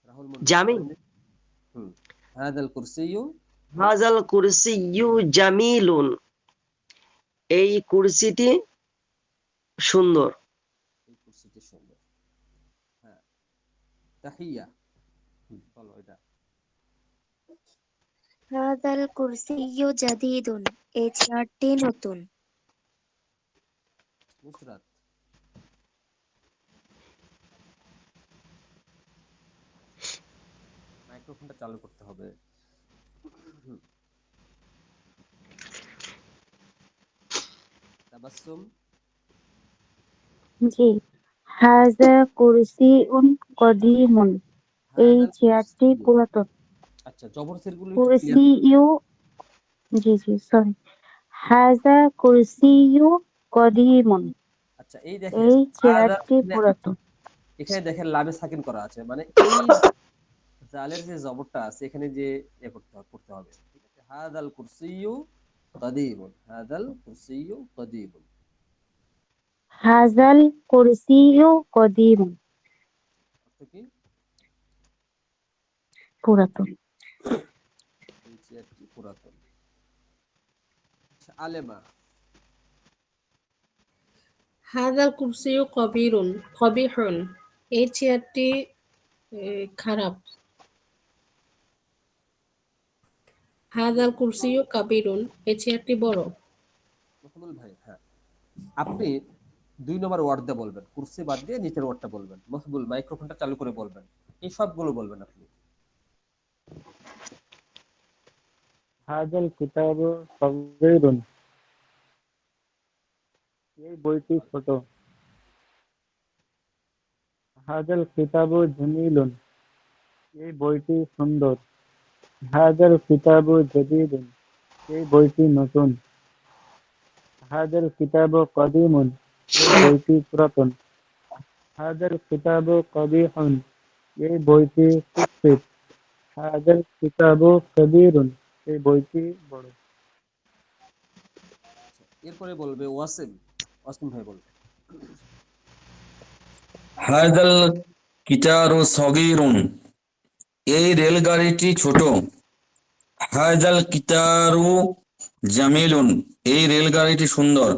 রাহুল মন্ডল জামি, করেন দেখি। হুম, হাদাল কুরসিয়ু, হাজাল কুরসি ইউ জামিলুন, এই কুরসিটি সুন্দর। এই কুরসিটি সুন্দর, হ্যাঁ। তাহিয়া, বলো এটা। হাদাল কুরসিয়্যু জাদীদুন। এই চেয়ারটি নতুন। নুসরাত, মাইক্রোফোনটা চালু করতে হবে। হুম, তাবাসসুম, জি। হাজা কুরসিউন কদিমুন। এই হাদাল চেয়ারটি কুরসিয়ু। পুরাতন। আচ্ছা জবরসির গুলো একটু ক্লিয়ার। কুরসিউ। জি সরি। হাজা কুরসিউ কদিমুন। আচ্ছা এই দেখেন এই হাদা, চেয়ারটি পুরাতন। এখানে দেখেন লামে সাকিন করা আছে, মানে এই জালের যে জবরটা আছে এখানে যে পড়তে হবে, ঠিক আছে? হাদাল কুরসিয়ু কাদীমুন, হাদাল কুরসিয়ু কাদীমুন, হাজাল কুরসিউ কদিমুন। অর্থ কি? পুরাতন। এই চেয়ারটি পুরাতন। আচ্ছা আলেমা, হাদাল কুরসিউ কবিরুন কবিহুন, এই চেয়ারটি খারাপ। হাদাল কুরসিউ কাবিরুন, এই চেয়ারটি বড়। মকবুল ভাই, হ্যাঁ, আপনি 2 নম্বর ওয়ার্ডটা বলবেন, কুরসি বাদ দিয়ে নিচের ওয়ার্ডটা বলবেন। মকবুল, মাইক্রোফোনটা চালু করে বলবেন, এই সবগুলো বলবেন আপনি। হাজাল কিতাবু সগীরুন, এই বইটি ছোট। হাজাল কিতাবু জামিলুন, এই বইটি সুন্দর। হাজাল কিতাবু জাদীদুন, এই বইটি নতুন। হাজাল কিতাবু কদীমুন, এই বইটি পুরাতন। হাজাল কিতাবু কবিহুন, এই বইটি কুৎসিত। হাজাল কিতাবু কবীরুন, এই বইটি বড়। এরপরে বলবে ওয়াসিম। ওয়াসিম ভাই বলবে। হাদাল কিতারু সগীরুন, এই রেলগাড়িটি ছোট। হাদাল কিতারু জামিলুন, এই রেলগাড়িটি সুন্দর।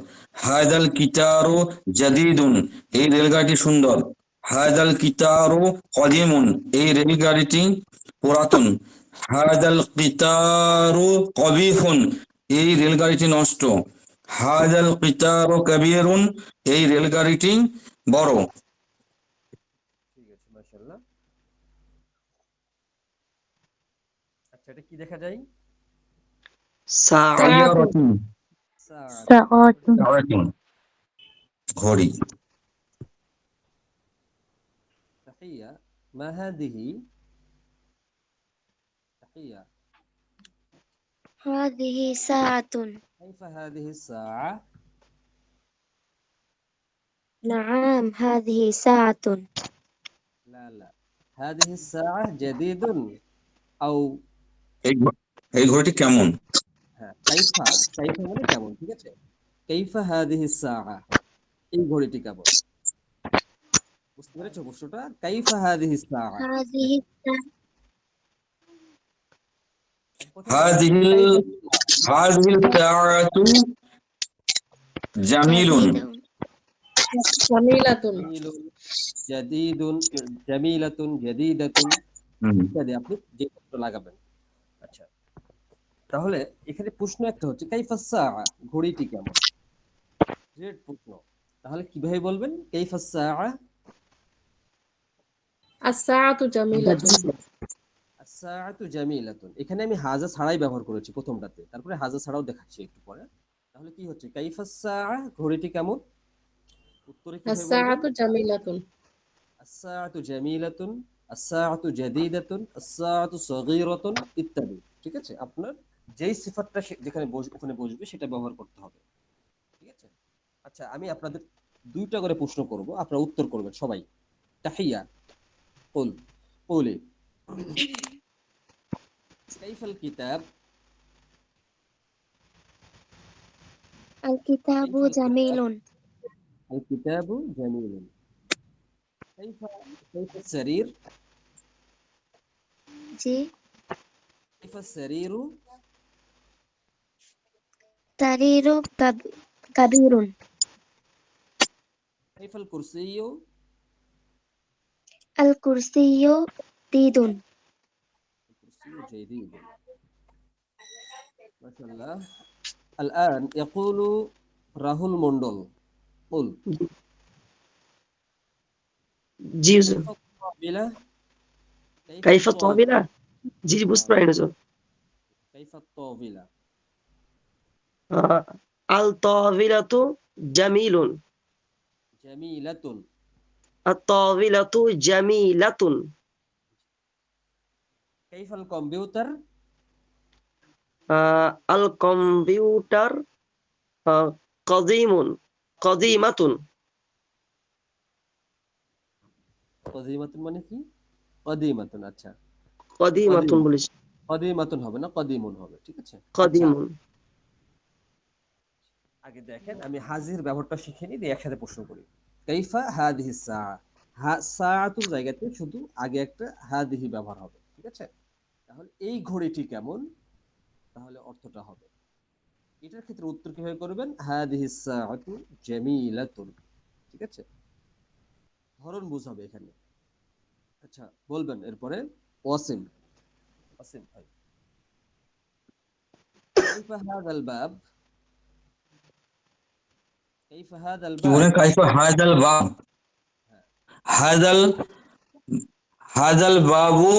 হাদাল কিতারু জাদিদুন, এই রেলগাড়িটি সুন্দর। হাদাল কিতারু কদিমুন, এই রেলগাড়িটি পুরাতন। হাদাল কিতারু কবিহুন, এই রেলগাড়িটি নষ্ট। হাদাল কিতারু কবিরুন, এই রেলগাড়িটি বড়। ঠিক আছে, মাশাআল্লাহ। আচ্ছা, এটা কি দেখা যায়? সাআতুন। সাইয়ারাতুন, সাআতুন। সাআতুন। সাইয়ারাতুন, ঘড়ি। তাহিয়া। মা হাদিহি? তাহিয়া। هذه ساعة. كيف هذه الساعة؟ نعم هذه ساعة. لا لا، هذه الساعة جديد أو এই এই ঘড়িটি কেমন? হ্যাঁ, কাইফা। কাইফা মানে কেমন, ঠিক আছে? কাইফা হাদিহি সাআ, এই ঘড়িটি কেমন? বুঝতে পেরেছো প্রশ্নটা? কাইফা হাদিহি সাআ। هذه الساعة. প্রথমে হাযিহিল কাইফা হাযিহিল সাআতু জামিলুন। জামিলাতুন। জামিলুন, জাদিদুন, জামিলাতুন, জাদিদাতুন হুম। ইত্যাদি আপনি যে শব্দ লাগাবেন। আচ্ছা, তাহলে এখানে প্রশ্ন একটা হচ্ছে কাইফা সাআ, ঘড়িটি কেমন? ডিরেক্ট প্রশ্ন। তাহলে কিভাবে বলবেন কাইফা সাআ? আস-সাআতু জামিলাতুন। আস-সাআতু জামিলাতুন, এখানে আমি হাজা ছাড়াই ব্যবহার করেছি প্রথমটাতে, তারপরে হাজা ছাড়াও দেখাচ্ছি একটু পরে। তাহলে কি হচ্ছে কাইফা সাআ, ঘড়িটি কেমন? উত্তরে কিভাবে বলবেন? আস-সাআতু জামিলাতুন। আস-সাআতু জামিলাতুন, আস-সাআতু জাদীদাতুন, আস-সাআতু সগীরাতুন ইত্যাদি। ঠিক আছে, আপনার যেই সিফাতটা যেখানে ওখানে বসবে সেটা ব্যবহার করতে হবে। ঠিক আছে। আচ্ছা, আমি আপনাদের 2টা করে প্রশ্ন করব, আপনারা উত্তর করবেন সবাই। তাহিয়া। কুল কুলি কাইফাল কিতাব? الكتاب كيف الكتاب؟ جميل. الكتاب جميل. كيف السرير؟ جي. كيف السرير؟ سرير كبير. كيف الكرسي؟ الكرسي جديد. الكرسي جديد. ما شاء الله. الآن يقول راহুল মন্ডল، قل জি كيف হুজুর। الطاولة؟ কাইফা তাওবিলা, জি জি বুঝতে পারিনি হুজুর। كيف الطاولة؟ আল তাওবিলাতু জামিলুন। جميلة. আত তাওবিলাতু জামিলাতুন। كيف الكمبيوتر؟ আল কম্পিউটার কদিমুন কদিমাতুন। কদিমাতুন মানে কি? কদিমাতুন, আচ্ছা। কদিমাতুন বলিস। কদিমাতুন হবে না, কদিমুন হবে, ঠিক আছে। আচ্ছা, কদিমুন। আগে দেখেন আমি হাজির ব্যবহারটা শিখে নিই, দিয়ে একসাথে প্রশ্ন করি। কাইফা হাদিহি সাআ, সাআতুর জায়গাতে শুধু আগে একটা হাদিহি ব্যবহার হবে, ঠিক আছে। তাহলে এই ঘড়িটি কেমন, তাহলে অর্থটা হবে। এটার ক্ষেত্রে উত্তর কিভাবে করবেন? হাদিহি সাআতু জামিলাতুন। ঠিক আছে, ধরন বুঝাবে এখানে। আচ্ছা বলবেন এরপরে ওয়াসিম। ওয়াসিম ভাই, كيف هذا الباب كيف هذا কি বলেন? الباب কাইফা হাদাল বাব, হাদাল হাদাল বাবু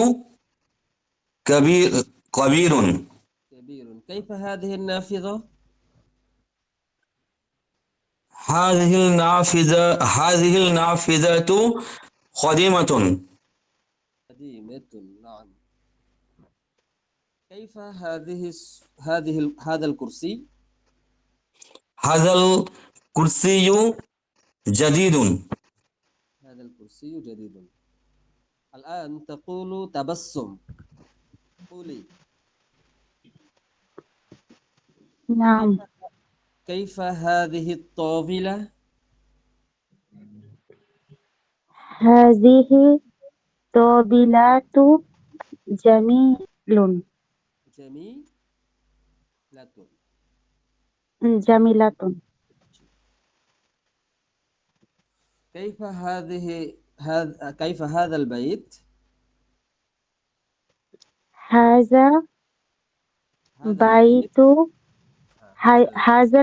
কবির কবিরুন, كبير. كيف هذه النافذة হাযিহিল নাফিযা হাযিহিল নাফিযাতু কদিমাতুন, قديمة. نعم. كيف هذا الكرسي হাযাল কুরসিয়্যু জাদীদুন, هذا الكرسي جديد. الآن تقول تبسم. قولي নাম كيف هذه الطاولة হাযিহি তাবিলাতু জামিলুন جميلة. জামিলাতুন كيف هذا البيت হাযা هذا البيت বাইতু هذا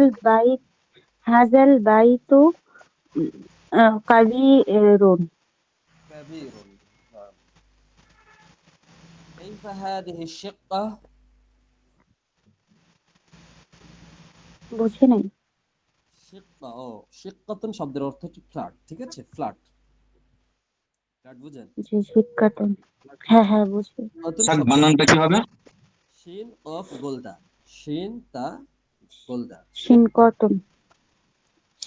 হাযাল বাইতু কাবীরুন كبير. نعم. كيف هذه الشقة বুঝি নাই। শিক্কা, ও শিক্কাতুন শব্দের অর্থ হচ্ছে ফ্ল্যাট, ঠিক আছে, ফ্ল্যাট। ফ্ল্যাট বুঝেন? জি শিক্ষাতুন, হ্যাঁ হ্যাঁ বুঝি। শিক্কাতুন স্যার শব্দ বানানটা কি হবে? শিন অফ গোলদা, শিন তা গোলদা, শিনকতুন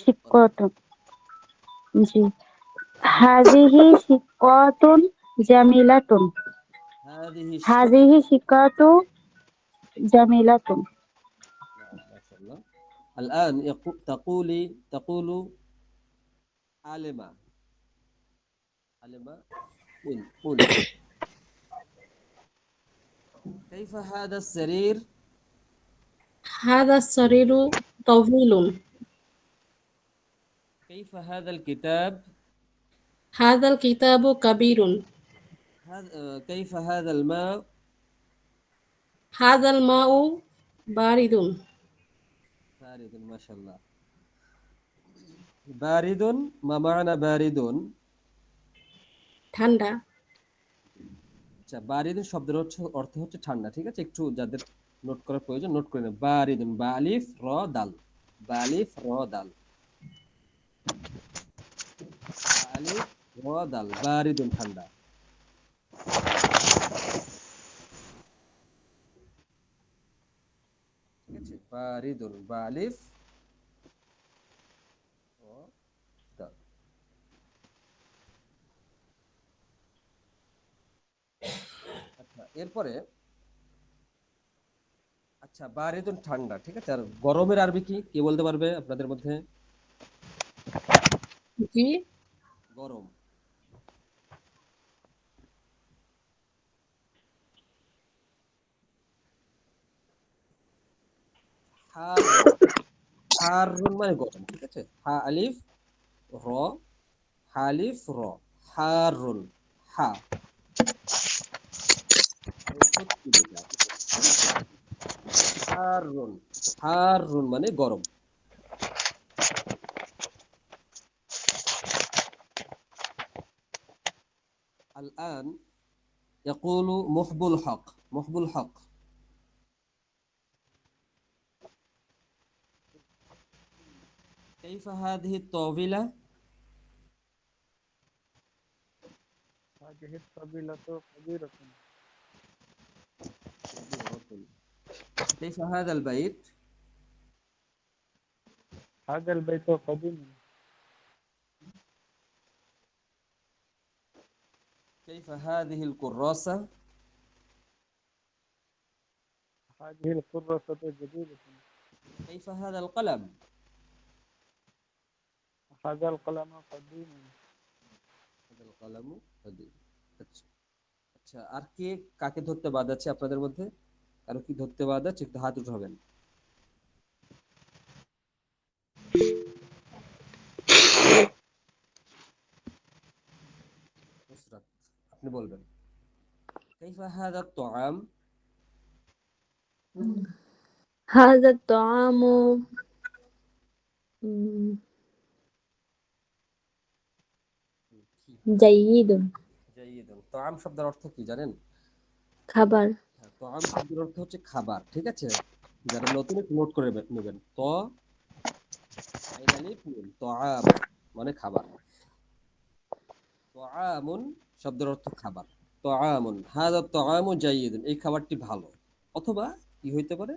শিক্ষতুন, জি। হাযিহি শিক্কাতুন জামিলাতুন هذه الشقة. হাযিহি শিক্কাতু জামিলাতুন نعم ما شاء الله. الآن تقول علم. قولي كيف هذا السرير هذا السرير طويل. كيف هذا الكتاب هذا الكتاب كبير. كيف هذا الماء هذا الماء بارد. بارد. ما شاء الله. بارد، ما معنى بارد؟ ঠান্ডা। আচ্ছা, বারিদুন শব্দের অর্থ হচ্ছে ঠান্ডা, ঠিক আছে, একটু যাদের নোট করার প্রয়োজন নোট করে নেন। বারিদুন, বা আলিফ র দাল, বা আলিফ র দাল, বা আলিফ র দাল, বারিদুন ঠান্ডা। ঠিক আছে, বারিদুন, বা আলিফ র দাল। আচ্ছা এরপরে, আচ্ছা বারিদুন ঠান্ডা, ঠিক আছে, আর গরমের আরবি কি, কে বলতে পারবে আপনাদের মধ্যে? জি। গরম। হারুন মানে গরম, ঠিক আছে, হা আলিফ র, হালিফ র, হারুন, হা হারুন, হারুন মানে গরম। الآن يقول محب الحق. محب الحق كيف هذه الطاولة هذه الطاولة كبيرة. كيف هذا البيت هذا البيت قديم. كيف هذه الكراسة هذه الكراسة جديدة. كيف هذا القلم هذا القلم قديم. هذا القلم قديم. আচ্ছা আর কে কাকে ধরতে বাদ আছে আপনাদের মধ্যে? কারো কি ধরতে বাদ আছে? একটু হাত উঠাবেন। আপনি বলবেন কাইফা হাদা তাআম। هذا الطعام উম, কি جيد জাইয়িদুন। তাআম শব্দের অর্থ কি জানেন? খাবার। হ্যাঁ, তাআম শব্দের অর্থ হচ্ছে খাবার, ঠিক আছে? যারা নতুন একটু নোট করে নেবেন, আইন আলিফ নুন, তাআম মানে খাবার। তাআমুন শব্দের অর্থ খাবার। তাআমুন, হাযা তাআমু জাইয়িদুন, এই খাবারটি ভালো। অথবা কি হইতে পারে?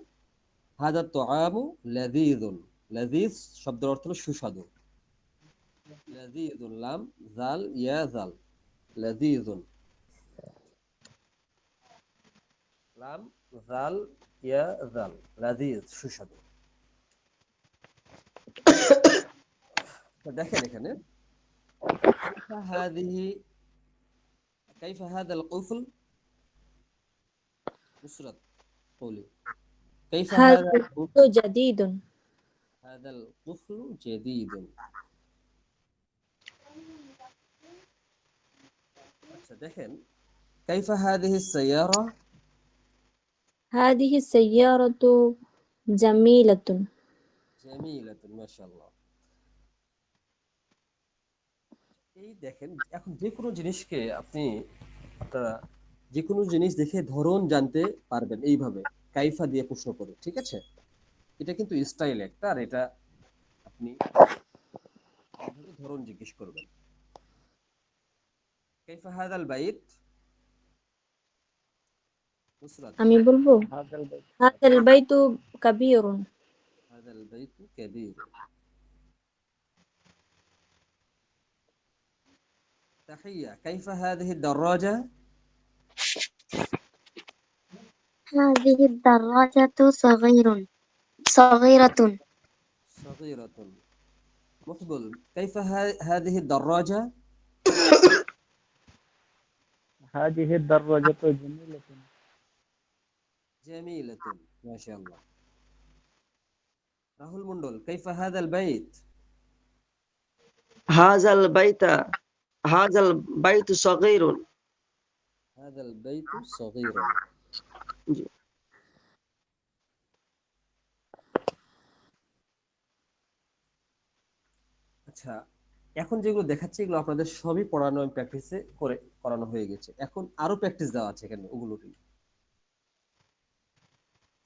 হাযা তাআমু লাযীযুন, লাযীজ শব্দের অর্থ হলো সুস্বাদু। লাযীযুন, লাম জাল ইয়া জাল, লাযীযুন, লাম জাল ইয়া জাল, লাযীজ সুস্বাদু। তো দেখেন এখানে কাইফা হাযিহি, কাইফা হাযাল কুফল, নুসরাত قولي كيف هذا هذا القفل؟ جديد هذا القفل جديد। আচ্ছা দেখেন كيف هذه السيارة؟ هذه السيارة جميلة جميلة ما شاء الله। এই দেখেন এখন যে কোনো জিনিসকে আপনারা যে কোনো জিনিস দেখে ধরন জানতে পারবেন এইভাবে কাইফা দিয়ে প্রশ্ন করে, ঠিক আছে? এটা কিন্তু স্টাইল একটা, আর এটা আপনি এইভাবে ধরন জিজ্ঞেস করবেন। كيف هذا البيت؟ নুসরাত আমি বলবো هذا البيت هذا البيت كبير هذا البيت كبير। تحية كيف هذه الدراجة؟ هذه الدراجة صغيرة. صغيرة. مقبل كيف هذه الدراجة؟ هذه الدراجة جميلة. جميلة ما شاء الله. راهول مندل كيف هذا البيت؟ হাযাল বাইতা, হাযাল বাইতু সগীরুন। هذا البيت صغير। জি। আচ্ছা এখন যেগুলো দেখাচ্ছি এগুলো আপনাদের সবই পড়ানো প্র্যাকটিসে করানো হয়ে গেছে। এখন আরো প্র্যাকটিস দেওয়া আছে এখানে, ওগুলোকে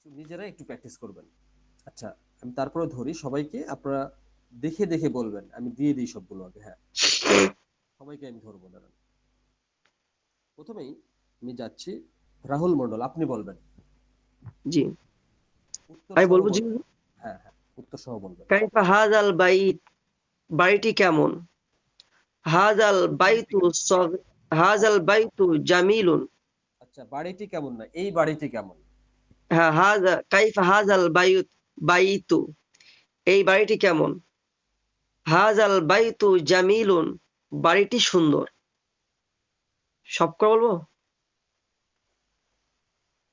নিজেরা একটু প্র্যাকটিস করবেন। আচ্ছা আমি তারপরে ধরি সবাইকে, আপনারা দেখে দেখে বলবেন, আমি দিয়ে দিই সবগুলো আগে। হ্যাঁ সবাইকে আমি ধরবো, দাঁড়ান। প্রথমেই আমি যাচ্ছি রাহুল মন্ডল, আপনি বলবেন। জি উত্তর আমি সহ বলবো জি। বলবেন। হ্যাঁ হ্যাঁ উত্তর সহ বলবেন। কাইফা হাযাল বাইত, বাড়িটি কেমন? হাযাল বাইতু হাযাল বাইতু জামিলুন। আচ্ছা বাড়িটি কেমন না, এই বাড়িটি কেমন? হ্যাঁ, কাইফা হাযাল বাইতু, এই বাড়িটি কেমন? হাযাল বাইতু জামিলুন, বাড়িটি সুন্দর। সবকটা বলবো?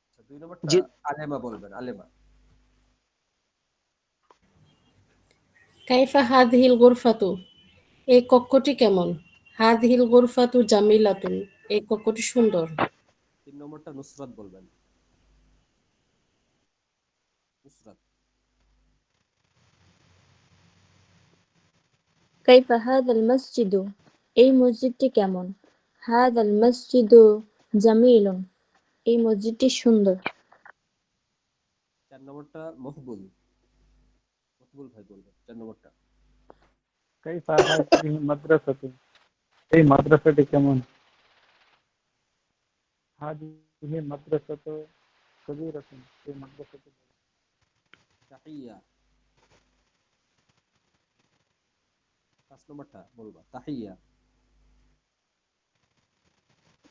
আচ্ছা 2 নম্বরটা জি। আলেমা বলবেন, আলেমা। কাইফা হাযিহিল গুরফাতু, এই কক্ষটি কেমন? হাযিহিল গুরফাতু জামিলাতুন, এই কক্ষটি সুন্দর। 3 নম্বরটা নুসরাত বলবেন, নুসরাত। كيف هذا المسجد এই মসজিদটি কেমন? هذا المسجد جميل এই মসজিদটি সুন্দর। 4 নম্বরটা মকবুল, মকবুল ভাই বলবেন 4 নম্বরটা। كيف هذه المدرسة؟ এই মাদ্রাসাটি কেমন? هذه مدرسة كبيرة. এই মাদ্রাসাটি তাহিয়া 5 নম্বরটা বলবা, তাহিয়া।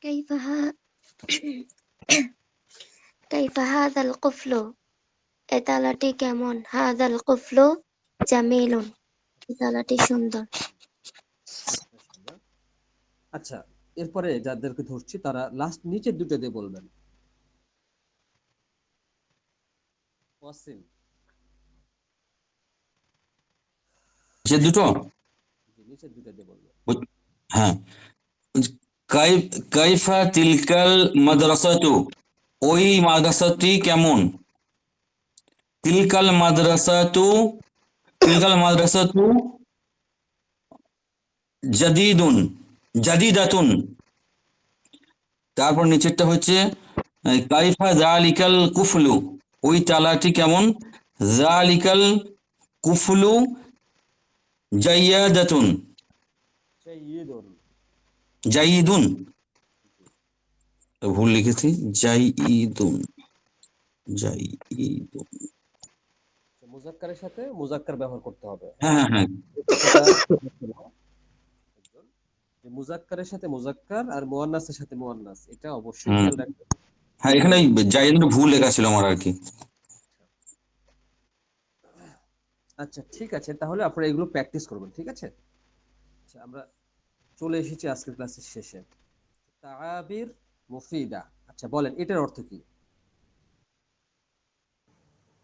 كيف كيف هذا القفل؟ এ তালাটি কেমন? هذا القفل جميل. এই তালাটি সুন্দর। মাশাআল্লাহ। আচ্ছা এরপরে যাদেরকে ধরছি তারা লাস্ট নিচের দুটো দিয়ে বলবেন। ওয়াসিম, যে দুটো জি নিচের দুটো দিয়ে বলবেন। হ্যাঁ কাইফা তিলকাল মাদ্রাসাতু, ওই মাদ্রাসাটি কেমন? তিলকাল মাদ্রাসাতু, তিলকাল মাদ্রাসাতু জাদিদুন, জাদিদাতুন। তারপর নিচেরটা হচ্ছে কাইফা জালিকাল কুফলু, ওই তালাটি কেমন? জালিকাল কুফলু জাইয়াদাতুন, জাইয়িদুন। জাইদুন, ভুল লিখেছি, জাইদুন, জাইদুন। মুজাক্কারের সাথে মুজাক্কার ব্যবহার করতে হবে। হ্যাঁ হ্যাঁ হ্যাঁ, একজন যে মুজাক্কারের সাথে মুজাক্কার আর মুয়ান্নাসের সাথে মুয়ান্নাস, এটা অবশ্যই হুম। খেয়াল রাখতে হবে। হ্যাঁ, এখানে জাইদুন ভুল লেখা ছিল আমার আর কি। আচ্ছা ঠিক আছে, তাহলে আপনারা এগুলো প্র্যাকটিস করবেন, ঠিক আছে? আচ্ছা, আমরা চলে এসেছি আজকের ক্লাসের শেষে। তাআবির মুফিদা, আচ্ছা বলেন এটার অর্থ কি?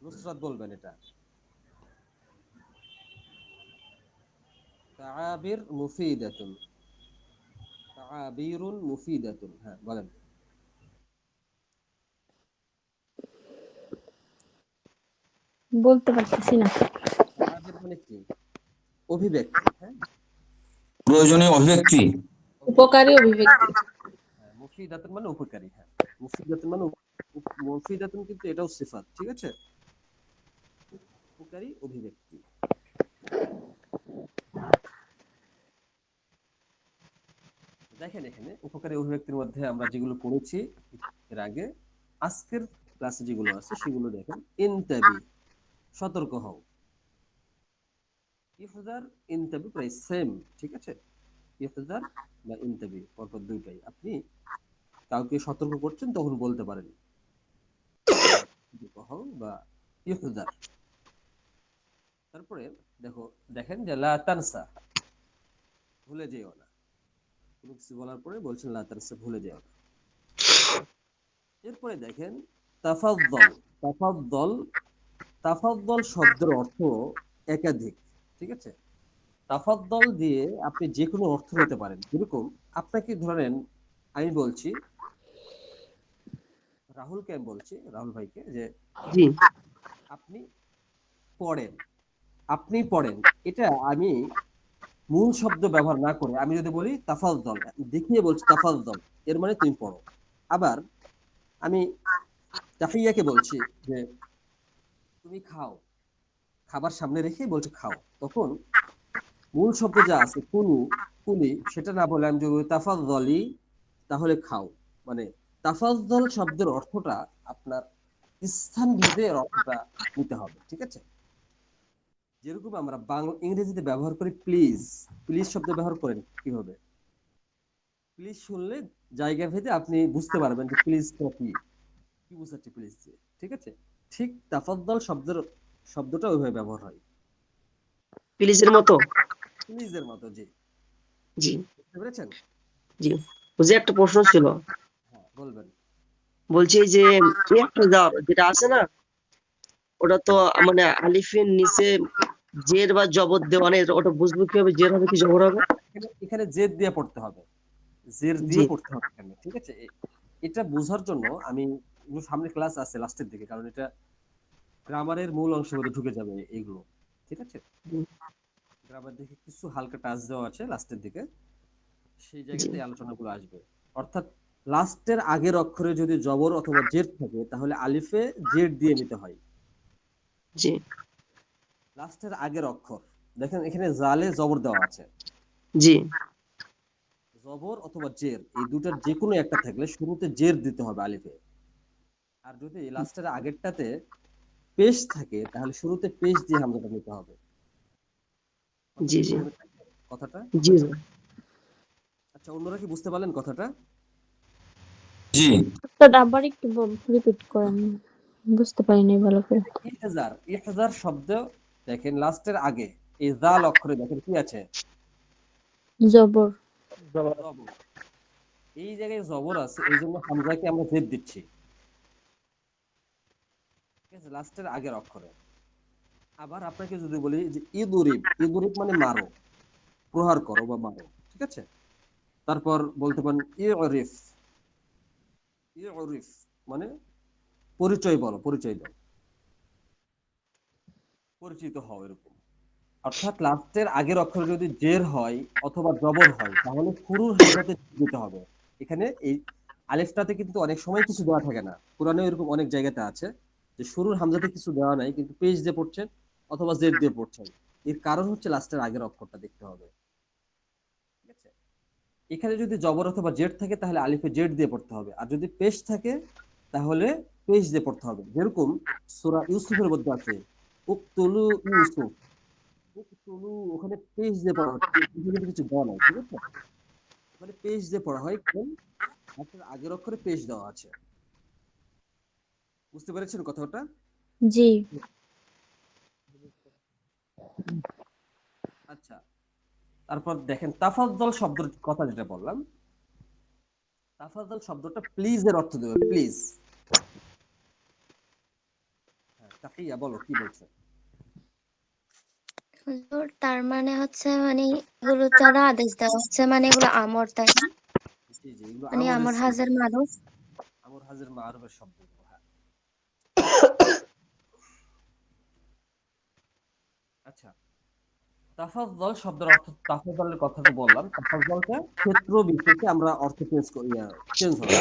নুসরাত বলবেন এটা। তাআবির মুফিদাতুন, তাআবিরুন মুফিদাতুন, হ্যাঁ বলেন। বলতে পারতেছি না। তাআবির মানে কি? অভিব্যক্তি, হ্যাঁ। প্রয়োজনীয় অভিব্যক্তি। উপকারী অভিব্যক্তি। হ্যাঁ, মুফিদাতুন মানে উপকারী, হ্যাঁ। মুফিদাতুন মানে মুফিদাতুন, কিন্তু এটাও সিফাত, ঠিক আছে? উপকারী অভিব্যক্তি। দেখেন এখানে উপকারী অভিব্যক্তির মধ্যে আমরা যেগুলো পড়েছি এর আগে, আজকের ক্লাসে যেগুলো আছে সেগুলো দেখেন। ইনতাবি, সতর্ক হও। ইহজার, ইনতাবি প্রায় সেম, ঠিক আছে? ইহজার বা ইনতাবি পরপর দুইটাই। আপনি কাউকে সতর্ক করছেন তখন বলতে পারেন সতর্ক হও বা ইহজার। তারপরে দেখেন যে লা তানসা, ভুলে যেও না। কোনো কিছু বলার পরে বলছেন লা তানসা, ভুলে যেও না। এরপরে দেখেন তাফাদ্দল, তাফাদ্দল, তাফাদ্দল শব্দের অর্থ একাধিক, ঠিক আছে? তাফাদ্দল দিয়ে আপনি যে কোনো অর্থ নিতে পারেন। যেরকম আপনাকে ধরেন, আমি বলছি রাহুলকে, আমি বলছি রাহুল ভাইকে যে জি আপনি পড়েন, আপনি পড়েন, এটা আমি মূল শব্দ ব্যবহার না করে আমি যদি বলি তাফাদ্দল, দেখিয়ে বলছি তাফাদ্দল, এর মানে তুমি পড়ো। আবার আমি তাহিয়াকে বলছি যে তুমি খাও, খাবার সামনে রেখে বলছি খাও, তখন মূল শব্দ যা আছে কুলু, কুলি, সেটা না বলে আমি যদি বলি তাফাদ্দলি, তাহলে খাও। মানে তাফাদ্দল শব্দের অর্থটা আপনার স্থান ভেদে অর্থটা নিতে হবে, ঠিক আছে? যেরকম আমরা ইংরেজিতে ব্যবহার করি প্লিজ, প্লিজ শব্দ ব্যবহার করেন কিভাবে? প্লিজ শুনলে জায়গা ভেদে আপনি বুঝতে পারবেন যে প্লিজ কি কি বুঝাচ্ছে প্লিজ দিয়ে, ঠিক আছে? ঠিক তাফাদ্দল শব্দটা ওইভাবে ব্যবহার হয়, প্লিজের মতো। প্লিজের মতো। জি, জি বুঝতে পেরেছেন? জি বুঝে একটা প্রশ্ন ছিল, হ্যাঁ বলবেন। বলছি এই যে ইহতিজার যেটা আছে না, ওটা তো মানে আলিফের নিচে জের বা জবর দেওয়া নেই, ওটা বুঝবো কিভাবে জের হবে কি জবর হবে? এখানে জেদ দিয়ে পড়তে হবে, জের দিয়ে জি পড়তে হবে এখানে, ঠিক আছে? এটা বোঝার জন্য আমি সামনে ক্লাস আছে লাস্টের দিকে, কারণ এটা গ্রামারের মূল অংশের মধ্যে ঢুকে যাবে এইগুলো, ঠিক আছে? জি গ্রামার দিকে কিছু হালকা টাচ দেওয়া আছে লাস্টের দিকে, সেই জি জায়গাতে আলোচনাগুলো আসবে। অর্থাৎ লাস্টের আগের অক্ষরে যদি জবর অথবা জের থাকে তাহলে আলিফে জের দিয়ে নিতে হয়। জি লাস্টের আগের অক্ষর, দেখেন এখানে জালে জবর দেওয়া আছে, জি জবর অথবা জের এই দুটার যে কোনো একটা থাকলে শুরুতে জের দিতে হবে আলিফে। আর যদি লাস্টের আগেরটাতে পেশ থাকে তাহলে শুরুতে পেশ দিয়ে হামজাটা নিতে হবে। জি জি কথাটা জি আচ্ছা, অন্যরা কি বুঝতে পারলেন কথাটা? জি উস্তাদ আবার একটু রিপিট করেন, বুঝতে পারিনি ভালো করে। ইহজার, ইহজার শব্দ দেখেন লাস্টের আগে এই জাল অক্ষরে দেখেন কি আছে? জবর। জবর। জবর। এই জায়গায় জবর আছে, এই জন্য হামজাকে আমরা জেদ দিচ্ছি, ঠিক আছে? লাস্টের আগের অক্ষরে। আবার আপনাকে যদি বলি যে ইদুরিব, ইদুরিব মানে মারো, প্রহার করো বা মারো, ঠিক আছে? তারপর বলতে পারেন ইউরিফ। ইউরিফ মানে পরিচয় বলো, পরিচয় দাও, পরিচিত হও, এরকম। অর্থাৎ লাস্টের আগের অক্ষর যদি জের হয় অথবা জবর হয় তাহলে শুরুর হামজাতে দিতে হবে। এখানে এই আলিফটাতে কিন্তু অনেক সময় কিছু দেওয়া থাকে না, কোরআনে এরকম অনেক জায়গাতে আছে যে শুরুর হামজাতে কিছু দেওয়া নাই কিন্তু পেজ দিয়ে পড়ছেন অথবা জেড দিয়ে পড়ছেন। এর কারণ হচ্ছে লাস্টের আগের অক্ষরটা দেখতে হবে, ঠিক আছে? এখানে যদি জবর অথবা জেড থাকে তাহলে আলিফে জেড দিয়ে পড়তে হবে, আর যদি পেশ থাকে তাহলে পেশ দিয়ে পড়তে হবে। যেরকম সূরা ইউসুফের মধ্যে আছে উকতুলু ইউসুফ, উকতুলু, ওখানে পেশ দিয়ে পড়া হচ্ছে, এখানে কিছু দেওয়া নাই, ঠিক আছে? ওখানে পেশ দিয়ে পড়া হয় কারণ আপনার আগের অক্ষরে পেশ দেওয়া আছে। বুঝতে পেরেছেন কথাটা? জি। আচ্ছা, তারপর দেখেন তাফাজ্জল শব্দের কথা যেটা বললাম, তাফাজ্জল শব্দটা প্লিজ এর অর্থ দেবে, প্লিজ। হ্যাঁ, তাহিয়া বলো কি বলছো? হুজুর তার মানে হচ্ছে মানে এগুলো দ্বারা আদেশ দেওয়া হচ্ছে, মানে এগুলো আমর, তাই না? জি জি, এগুলো মানে আমরের আমর হাজার মারুফ। আমর হাজির মারুফের শব্দ। হ্যাঁ, আচ্ছা। তাফাজ্জল শব্দের অর্থ, তাফাজ্জলের কথা তো বললাম, তাফাজ্জলটা ক্ষেত্র বিশেষে আমরা অর্থ চেঞ্জ হবে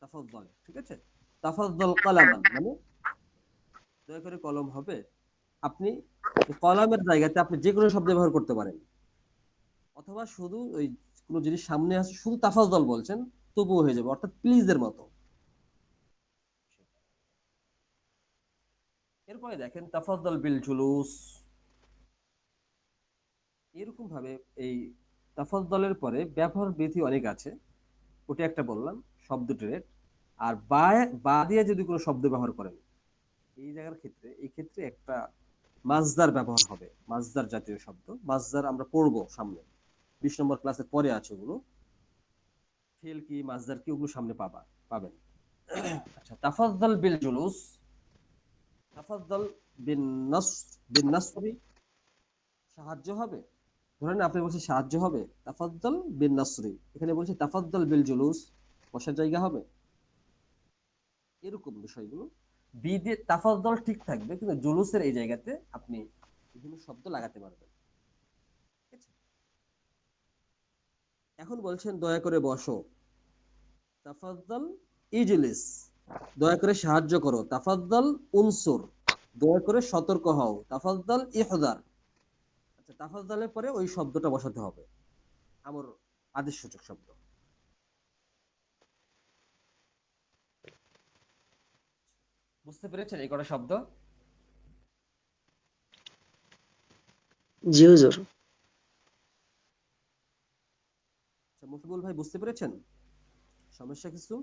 তাফাজ্জল, ঠিক আছে? তাফাজ্জল কালামান মানে দয়া করে কলম হবে। আপনি কলামের জায়গাতে আপনি যে কোনো শব্দ ব্যবহার করতে পারেন, অথবা শুধু ওই কোনো জিনিস সামনে আছে শুধু তাফাজ্জল বলছেন তবুও হয়ে যাবে, অর্থাৎ প্লিজের মতো। এরপরে দেখেন তাফাজ্জল বিল জুলুস। এরকম ভাবে এই তাফাজ্জলের পরে ব্যবহার বিধি অনেক আছে, ওটা একটা বললাম শব্দ ট্রেড। আর বা দিয়ে যদি কোনো শব্দ ব্যবহার করেন এই জায়গার ক্ষেত্রে, এই ক্ষেত্রে একটা মাজদার ব্যবহার হবে, মাজদার জাতীয় শব্দ। মাজদার আমরা পড়বো সামনে, 20 নম্বর ক্লাসের পরে আছে ওগুলো, ফেল কি মাজদার কি ওগুলো সামনে পাবেন। আচ্ছা, তাফাজ্জল বিল জুলুস, তাফাজ্জল বিন নাসরি, সাহায্য হবে। ধরেন আপনি বলছেন সাহায্য হবে, তাফাজ্জল বিন নাসরি, এখানে বলছে তাফাজ্জল বিল জুলুস, বসার জায়গা হবে, এরকম বিষয়গুলো। বি দিয়ে তাফাজ্জল ঠিক থাকবে কিন্তু জুলুসের এই জায়গাতে আপনি বিভিন্ন শব্দ লাগাতে পারবেন, ঠিক আছে? এখন বলছেন দয়া করে বসো, তাফাজ্জল ইজলিস, দয়া করে সাহায্য করো, তাফাজ্জল উনসুর, দয়া করে সতর্ক হও, তাফাজ্জল ইহদার। আচ্ছা, তাফাজ্জলের পরে ওই শব্দটা বসাতে হবে, আমার আদেশসূচক শব্দ। বুঝতে পেরেছেন এই কটা শব্দ? জি হুজুর। আচ্ছা, মুফিবুল ভাই বুঝতে পেরেছেন? সমস্যা কিছু?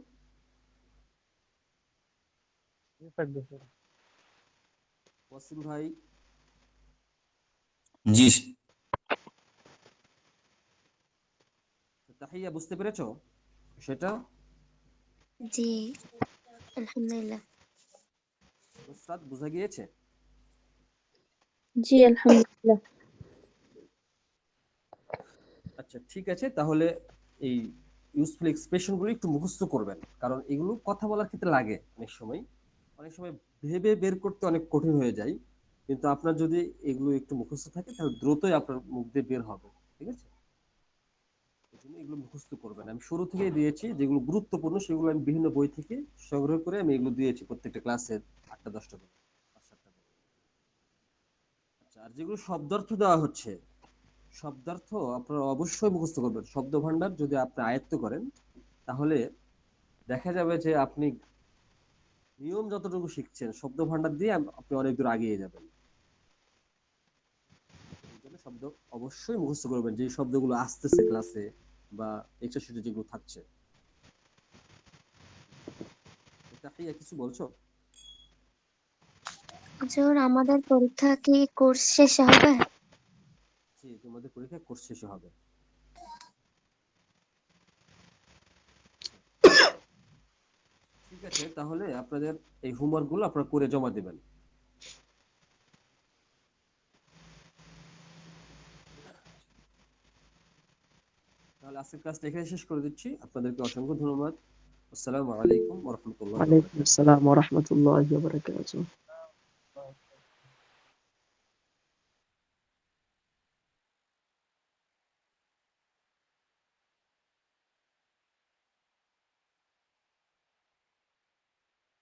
ये तक दो सर। ওয়াসিম ভাই, জি তাহিয়া বুঝতে পেরেছো সেটা? জি, আলহামদুলিল্লাহ। নুসরাত বুঝা গিয়েছে? জি আলহামদুলিল্লাহ। আচ্ছা, ঠিক আছে, তাহলে এই ইউজফুল এক্সপ্রেশন গুলো একটু মুখস্থ করবেন, কারণ এগুলো কথা বলার ক্ষেত্রে লাগে অনেক সময়। অনেক সময় ভেবে বের করতে অনেক কঠিন হয়ে যায়, কিন্তু আপনার যদি এগুলো একটু মুখস্থ থাকে তাহলে দ্রুতই আপনার মুখ দিয়ে বের হবে, ঠিক আছে? এই জন্য এগুলো মুখস্থ করবেন। আমি শুরু থেকেই দিয়েছি, যেগুলো গুরুত্বপূর্ণ সেগুলো আমি বিভিন্ন বই থেকে সংগ্রহ করে আমি এগুলো দিয়েছি প্রত্যেকটা ক্লাসে 8টা 10টা করে, 5-7টা করে। আচ্ছা, আর যেগুলো শব্দার্থ দেওয়া হচ্ছে, শব্দার্থ আপনারা অবশ্যই মুখস্থ করবেন। শব্দ ভান্ডার যদি আপনি আয়ত্ত করেন তাহলে দেখা যাবে যে আপনি নিয়ম যতটুকু শিখছেন শব্দ ভান্ডার দিয়ে আপনি অনেক দূর এগিয়ে যাবেন। এই জন্য শব্দ অবশ্যই মুখস্থ করবেন, যে শব্দগুলো আসতেছে ক্লাসে বা এক্সট্রা শিটে যেগুলো থাকছে। তাহিয়া কিছু বলছো? হুজুর আমাদের পরীক্ষা কি কোর্স শেষে হবে? জি, তোমাদের পরীক্ষা কোর্স শেষে হবে। ঠিক আছে, তাহলে আপনাদের এই হোমওয়ার্ক গুলো আপনারা করে জমা দিবেন। তাহলে আজকের ক্লাসটা এখানে শেষ করে দিচ্ছি। আপনাদেরকে অসংখ্য ধন্যবাদ। আসসালামু আলাইকুম ওয়া রাহমাতুল্লাহি ওয়া বারাকাতুহু। ওয়ালাইকুম আসসালাম ওয়া রাহমাতুল্লাহি ওয়া বারাকাতুহু।